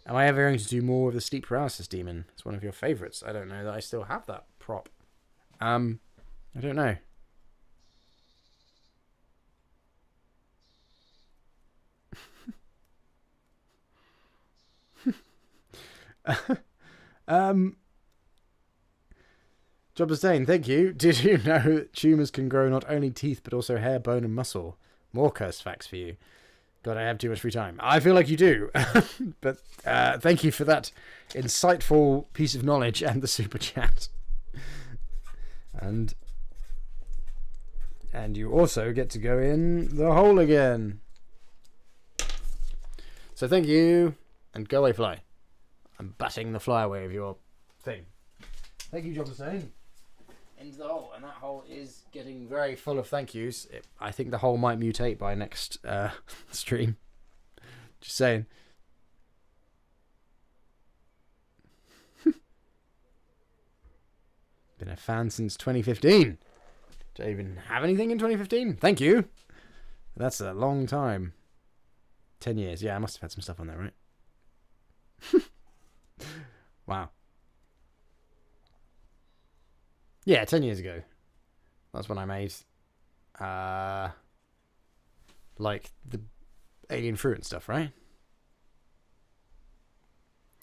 Am I ever going to do more of the sleep paralysis demon? It's one of your favourites. I don't know that I still have that prop. I don't know. Job Stain, thank you. Did you know that tumours can grow not only teeth but also hair, bone and muscle? More cursed facts for you. God, I have too much free time. I feel like you do. But thank you for that insightful piece of knowledge and the super chat. And you also get to go in the hole again. So thank you, and go away fly. I'm batting the flyaway of your thing. Thank you, Job Stain. Into the hole, and that hole is getting very full of thank yous. I think the hole might mutate by next stream. Just saying. Been a fan since 2015. Do I even have anything in 2015? Thank you. That's a long time. 10 years. Yeah, I must have had some stuff on there, right? Wow. Yeah, 10 years ago. That's when I made like the Alien Fruit and stuff, right?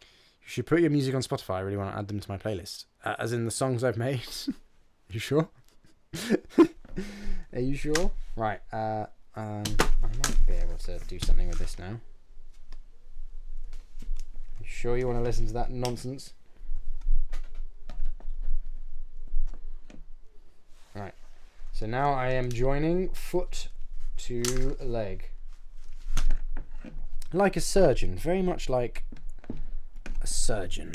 You should put your music on Spotify. I really want to add them to my playlist. As in the songs I've made. You sure? Are you sure? Right. I might be able to do something with this now. You sure you want to listen to that nonsense? Right. So now I am joining foot to leg. Like a surgeon. Very much like a surgeon.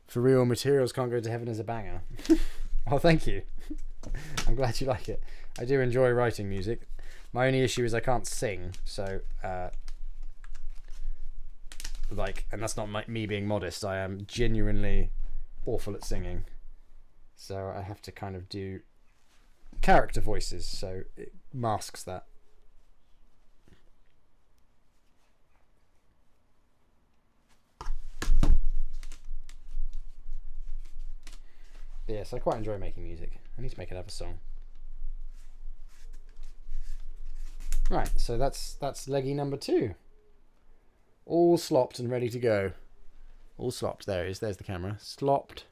For real, Materials Can't Go to Heaven as a banger. Oh, thank you. I'm glad you like it. I do enjoy writing music. My only issue is I can't sing, so and that's not me being modest. I am genuinely awful at singing, so I have to kind of do character voices, so it masks that. Yes, I quite enjoy making music. I need to make another song. Right, so that's leggy number 2. All slopped and ready to go. All slopped. There it is. There's the camera. Slopped.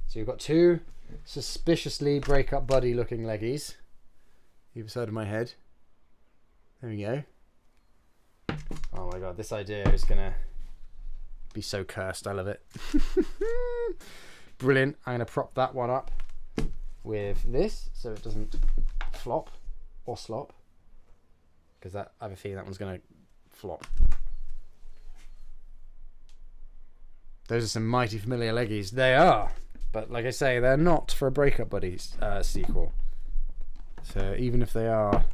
So you've got 2 suspiciously break-up buddy looking leggies either side of my head. There we go. Oh my god, this idea is gonna be so cursed. I love it. Brilliant. I'm gonna prop that one up with this so it doesn't flop or slop, because I have a feeling that one's gonna flop. Those are some mighty familiar leggies. They are, but like I say, they're not for a Breakup Buddies sequel. So even if they are,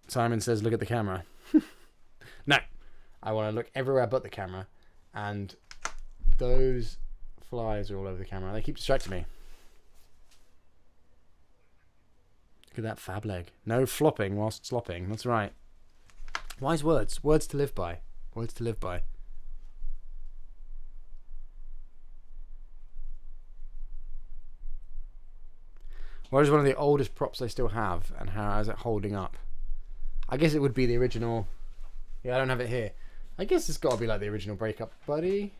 Simon says, look at the camera. No, I want to look everywhere but the camera, and those flies are all over the camera. They keep distracting me. Look at that fab leg. No flopping whilst slopping. That's right. Wise words. Words to live by. Words to live by. What is one of the oldest props they still have, and how is it holding up? I guess it would be the original. Yeah, I don't have it here. I guess it's got to be like the original Breakup Buddy.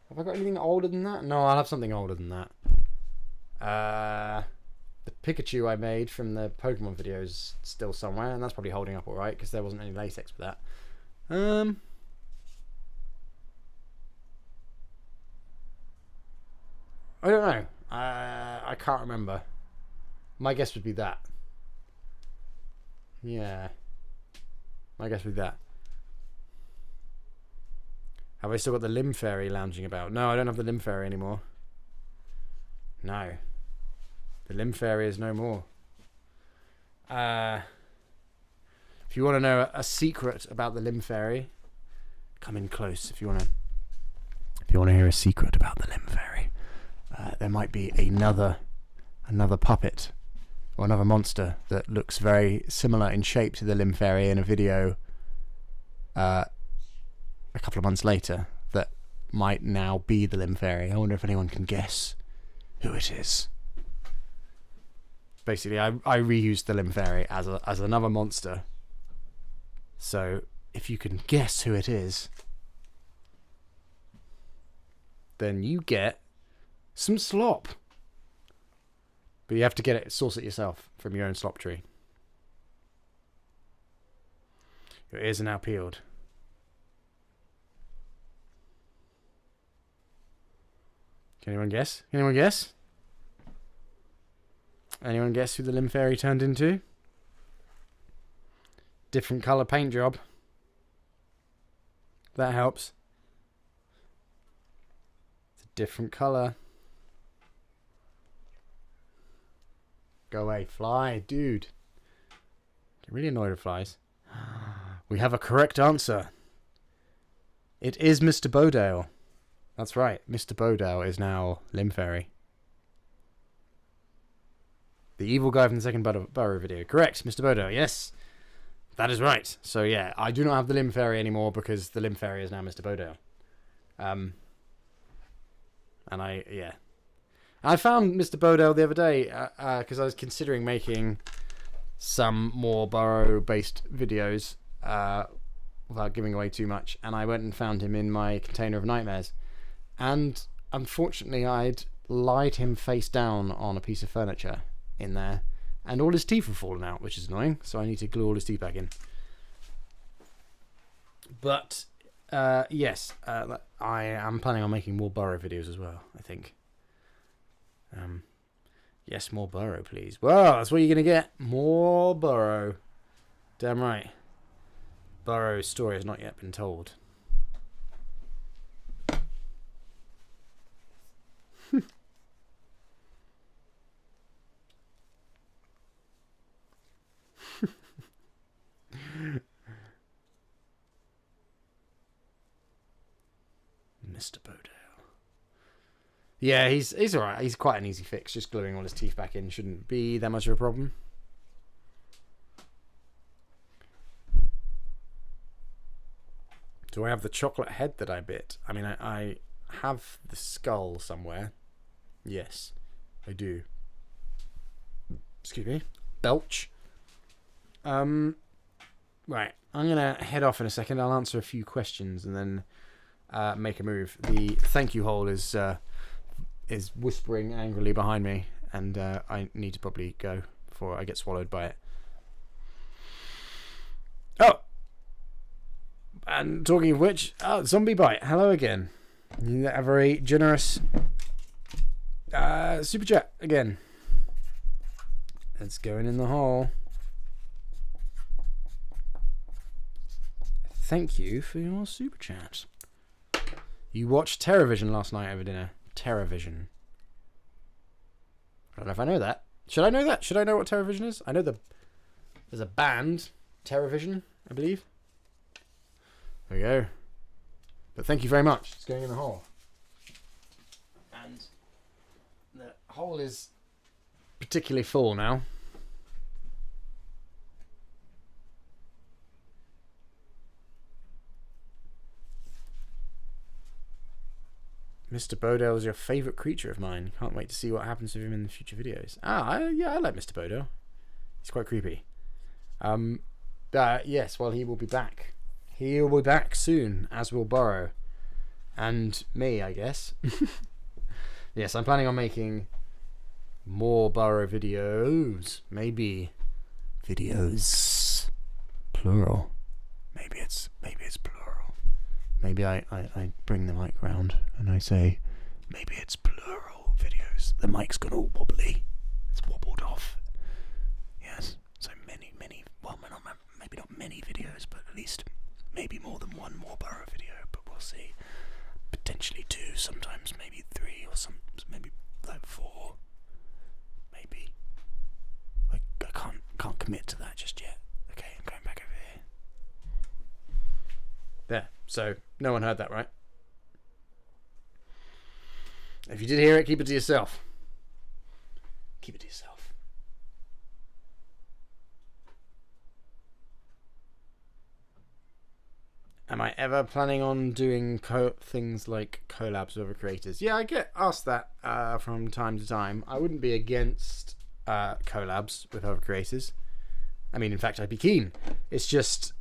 Have I got anything older than that? No, I'll have something older than that. The Pikachu I made from the Pokemon videos still somewhere, and that's probably holding up alright, because there wasn't any latex with that. I don't know. I can't remember. My guess would be that. Yeah. My guess would be that. Have I still got the Limb Fairy lounging about? No, I don't have the Limb Fairy anymore. No. The Limb Fairy is no more. If you want to know a secret about the Limb Fairy, come in close if you want to. If you want to hear a secret about the Limb Fairy, there might be another puppet or another monster that looks very similar in shape to the Limb Fairy in a video a couple of months later that might now be the Limb Fairy. I wonder if anyone can guess who it is. Basically, I reused the Limb Fairy as another monster. So if you can guess who it is, then you get some slop. But you have to source it yourself from your own slop tree. Your ears are now peeled. Can anyone guess? Anyone guess? Anyone guess who the Limb Fairy turned into? Different colour paint job. That helps. It's a different colour. Go away, fly, dude. Get really annoyed with flies. We have a correct answer. It is Mr. Bodale. That's right, Mr. Bodale is now Limb Fairy. The evil guy from the second Burrow video. Correct, Mr. Bodale, yes. That is right. So yeah, I do not have the Limb Fairy anymore because the Limb Fairy is now Mr. Bodale. And I found Mr. Bodale the other day because I was considering making some more Burrow-based videos without giving away too much, and I went and found him in my container of nightmares. And unfortunately, I'd lied him face down on a piece of furniture in there, and all his teeth were falling out, which is annoying, so I need to glue all his teeth back in. But yes, I am planning on making more Burrow videos as well, I think. Yes, more Burrow, please. Well, that's what you're going to get. More Burrow. Damn right. Burrow's story has not yet been told. Mr. Bodale. Yeah, he's alright. He's quite an easy fix. Just gluing all his teeth back in shouldn't be that much of a problem. Do I have the chocolate head that I bit? I mean, I have the skull somewhere. Yes, I do. excuse me, belch. Right, I'm gonna head off in a second. I'll answer a few questions and then make a move. The thank you hole is whispering angrily behind me, and I need to probably go before I get swallowed by it. Oh, and talking of which, Zombie Bite, hello again. You have a very generous super chat again. It's going in the hole. Thank you for your super chat. You watched TerraVision last night over dinner. TerraVision. I don't know if I know that. Should I know that? Should I know what TerraVision is? I know there's a band, TerraVision, I believe. There we go. But thank you very much. It's going in the hole. And the hole is particularly full now. Mr. Bodell is your favourite creature of mine. Can't wait to see what happens with him in the future videos. I like Mr. Bodell. He's quite creepy. Yes, well, he will be back. He will be back soon, as will Burrow. And me, I guess. Yes, I'm planning on making more Burrow videos. Maybe videos. Plural. Maybe it's plural. Maybe I bring the mic round and I say, maybe it's plural videos. The mic's gone all wobbly. It's wobbled off. Yes, so many, well, maybe not many videos, but at least maybe more than one more Burrow video, but we'll see. Potentially 2, sometimes maybe 3, or maybe like 4. Maybe. I can't commit to that just yet. Okay, I'm going back over here. There. So, no one heard that, right? If you did hear it, keep it to yourself. Keep it to yourself. Am I ever planning on doing things like collabs with other creators? Yeah, I get asked that from time to time. I wouldn't be against collabs with other creators. I mean, in fact, I'd be keen. It's just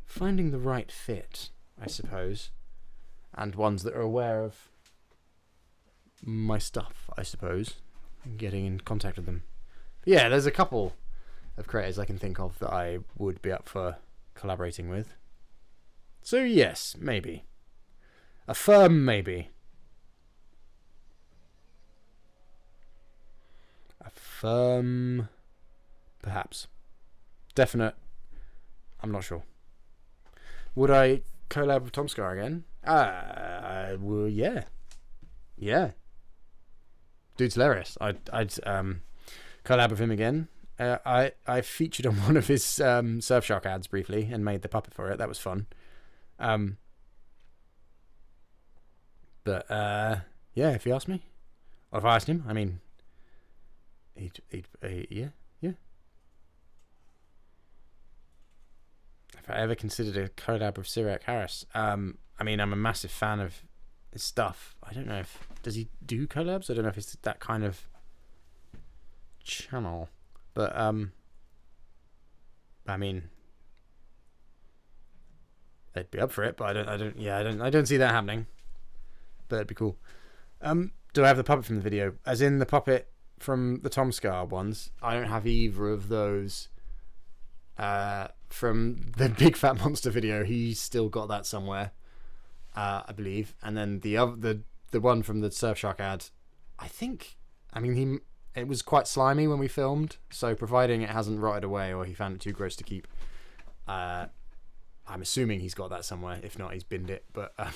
finding the right fit, I suppose, and ones that are aware of my stuff, I suppose, and getting in contact with them. But yeah, there's a couple of creators I can think of that I would be up for collaborating with. So yes, maybe. A firm maybe. A firm perhaps. Definite, I'm not sure. Would I collab with Tom Scar again? Well, yeah. Yeah. Dude's hilarious. I'd collab with him again. I featured on one of his Surfshark ads briefly and made the puppet for it. That was fun. But yeah, if you ask me, or if I asked him, I mean, yeah. If I ever considered a collab with Cyriac Harris, I mean, I'm a massive fan of his stuff. I don't know does he do collabs? I don't know if it's that kind of channel, but I mean, they'd be up for it, but I don't see that happening. But it'd be cool. Do I have the puppet from the video? As in the puppet from the Tom Scar ones? I don't have either of those. From the Big Fat Monster video, he's still got that somewhere, I believe. And then the one from the Surfshark ad, I think. I mean, it was quite slimy when we filmed, so providing it hasn't rotted away or he found it too gross to keep, I'm assuming he's got that somewhere. If not, he's binned it. But it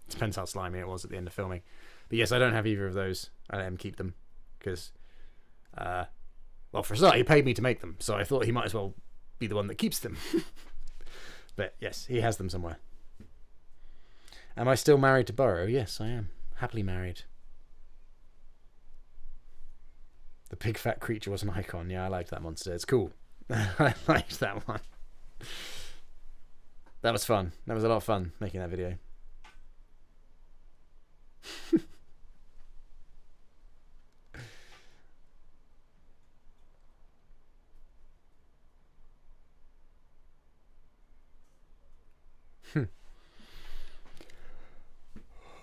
depends how slimy it was at the end of filming. But yes, I don't have either of those. I let him keep them because, well, for a start, he paid me to make them, so I thought he might as well be the one that keeps them. But yes, he has them somewhere. Am I still married to Burrow? Yes, I am. Happily married. The big fat creature was an icon. Yeah, I liked that monster. It's cool. I liked that one. That was fun. That was a lot of fun making that video.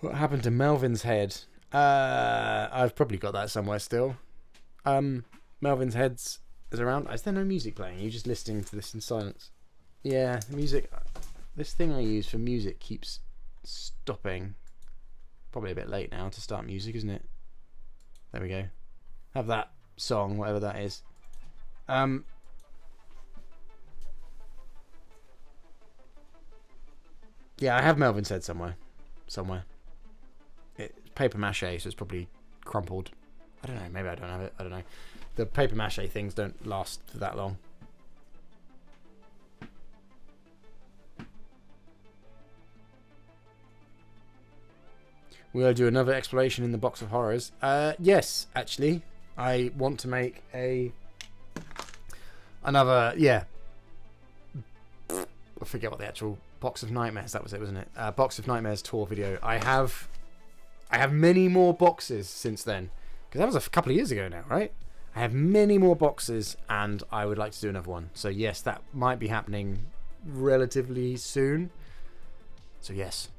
What happened to Melvin's head? I've probably got that somewhere still. Melvin's head's is around. Is there no music playing? You're just listening to this in silence. Yeah, music. This thing I use for music keeps stopping. Probably a bit late now to start music, isn't it? There we go. Have that song, whatever that is. Yeah, I have Melvin's head somewhere. It's paper mache, so it's probably crumpled. I don't know. Maybe I don't have it. I don't know. The paper mache things don't last for that long. Will I do another exploration in the box of horrors? Yes, actually. I want to make another, yeah. I forget what the actual Box of Nightmares, that was it, wasn't it? Box of Nightmares tour video. I have many more boxes since then. Because that was a couple of years ago now, right? I have many more boxes and I would like to do another one. So yes, that might be happening relatively soon. So yes.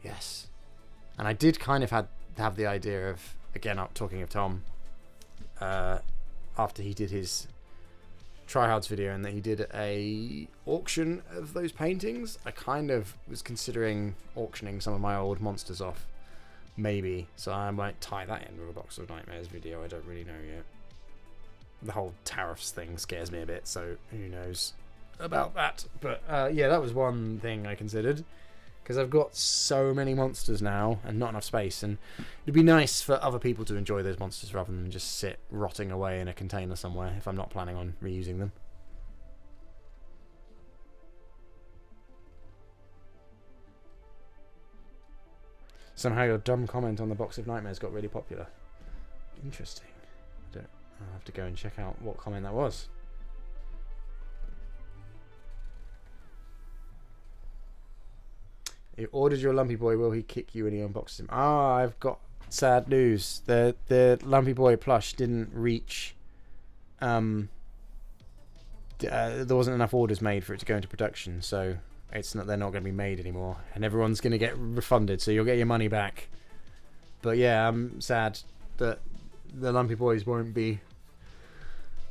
Yes. And I did kind of have the idea of, again, talking of Tom, after he did his tryhards video and that he did a auction of those paintings, I kind of was considering auctioning some of my old monsters off. Maybe. So I might tie that in with a Box of Nightmares video. I don't really know yet. The whole tariffs thing scares me a bit, so who knows about that. But yeah, that was one thing I considered. Because I've got so many monsters now and not enough space, and it'd be nice for other people to enjoy those monsters rather than just sit rotting away in a container somewhere if I'm not planning on reusing them. Somehow your dumb comment on the Box of Nightmares got really popular. Interesting. I'll have to go and check out what comment that was. You ordered your Lumpy Boy. Will he kick you when he unboxes him? Ah, I've got sad news. The Lumpy Boy plush didn't reach. There wasn't enough orders made for it to go into production, so it's not. They're not going to be made anymore, and everyone's going to get refunded. So you'll get your money back. But yeah, I'm sad that the Lumpy Boys won't be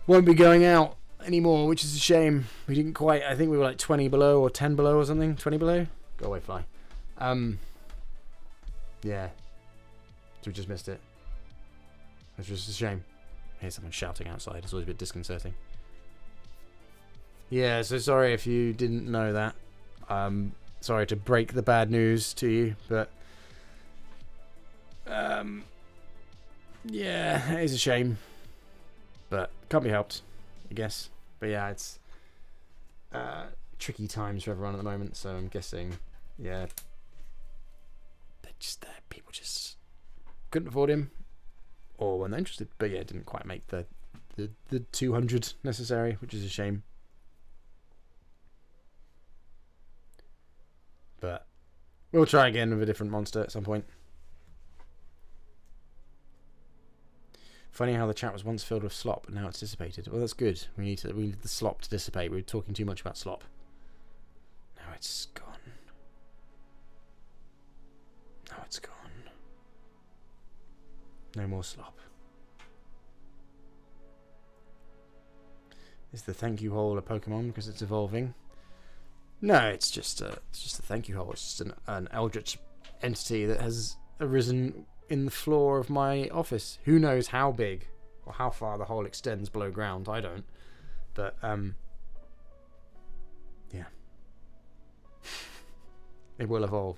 going out anymore, which is a shame. We didn't quite. I think we were like 20 below or 10 below or something. 20 below. Go away, fly. Yeah. So we just missed it. It's just a shame. I hear someone shouting outside. It's always a bit disconcerting. Yeah, so sorry if you didn't know that. Sorry to break the bad news to you, but yeah, it is a shame. But can't be helped, I guess. But yeah, it's tricky times for everyone at the moment, so I'm guessing, yeah, people just couldn't afford him, or weren't interested. But yeah, didn't quite make the 200 necessary, which is a shame. But we'll try again with a different monster at some point. Funny how the chat was once filled with slop and now it's dissipated. Well, that's good. We need the slop to dissipate. We were talking too much about slop. Now it's gone. Now it's gone. No more slop. Is the thank you hole a Pokemon because it's evolving? No, it's just a thank you hole. It's just an eldritch entity that has arisen in the floor of my office. Who knows how big or how far the hole extends below ground? I don't. But yeah, it will evolve.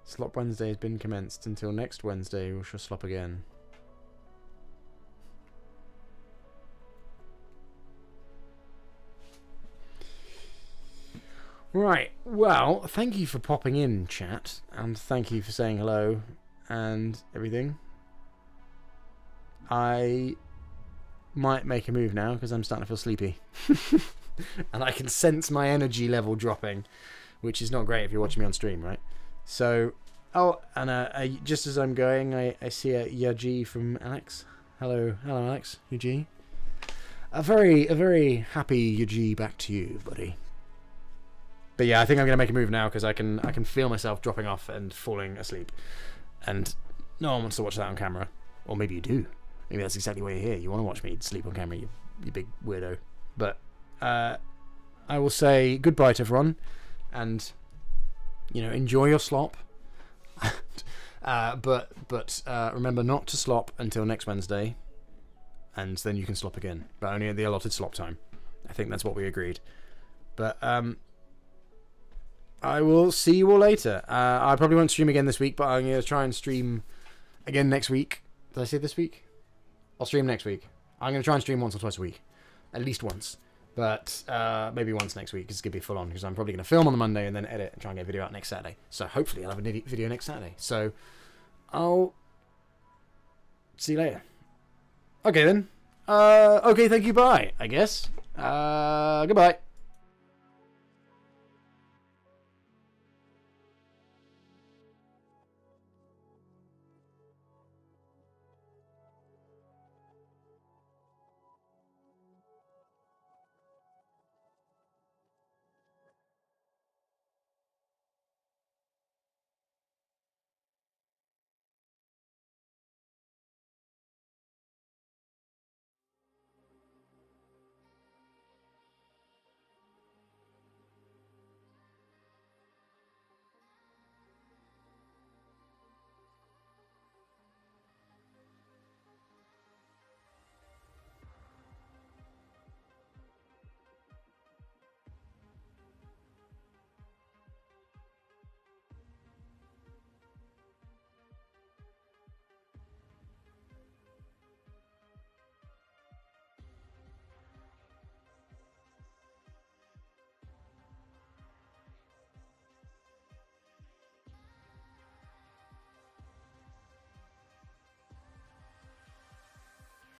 Slop Wednesday has been commenced. Until next Wednesday, we shall slop again. Right, well, thank you for popping in, chat, and thank you for saying hello and everything. I might make a move now because I'm starting to feel sleepy. And I can sense my energy level dropping, which is not great if you're watching me on stream, right? So, Oh, and just as I'm going, I see a Yaji from Alex. Hello, Alex. Yaji. A very happy Yaji back to you, buddy. But yeah, I think I'm gonna make a move now because I can feel myself dropping off and falling asleep, and no one wants to watch that on camera. Or maybe you do. Maybe that's exactly why you're here. You want to watch me sleep on camera, you big weirdo. But I will say goodbye to everyone, and enjoy your slop. But remember not to slop until next Wednesday, and then you can slop again, but only at the allotted slop time. I think that's what we agreed. But I will see you all later. I probably won't stream again this week, but I'm going to try and stream again next week. Did I say this week? I'll stream next week. I'm going to try and stream once or twice a week. At least once. But maybe once next week. It's going to be full on, because I'm probably going to film on the Monday and then edit and try and get a video out next Saturday. So hopefully I'll have a video next Saturday. So I'll see you later. Okay then. Okay, thank you, bye, I guess. Goodbye.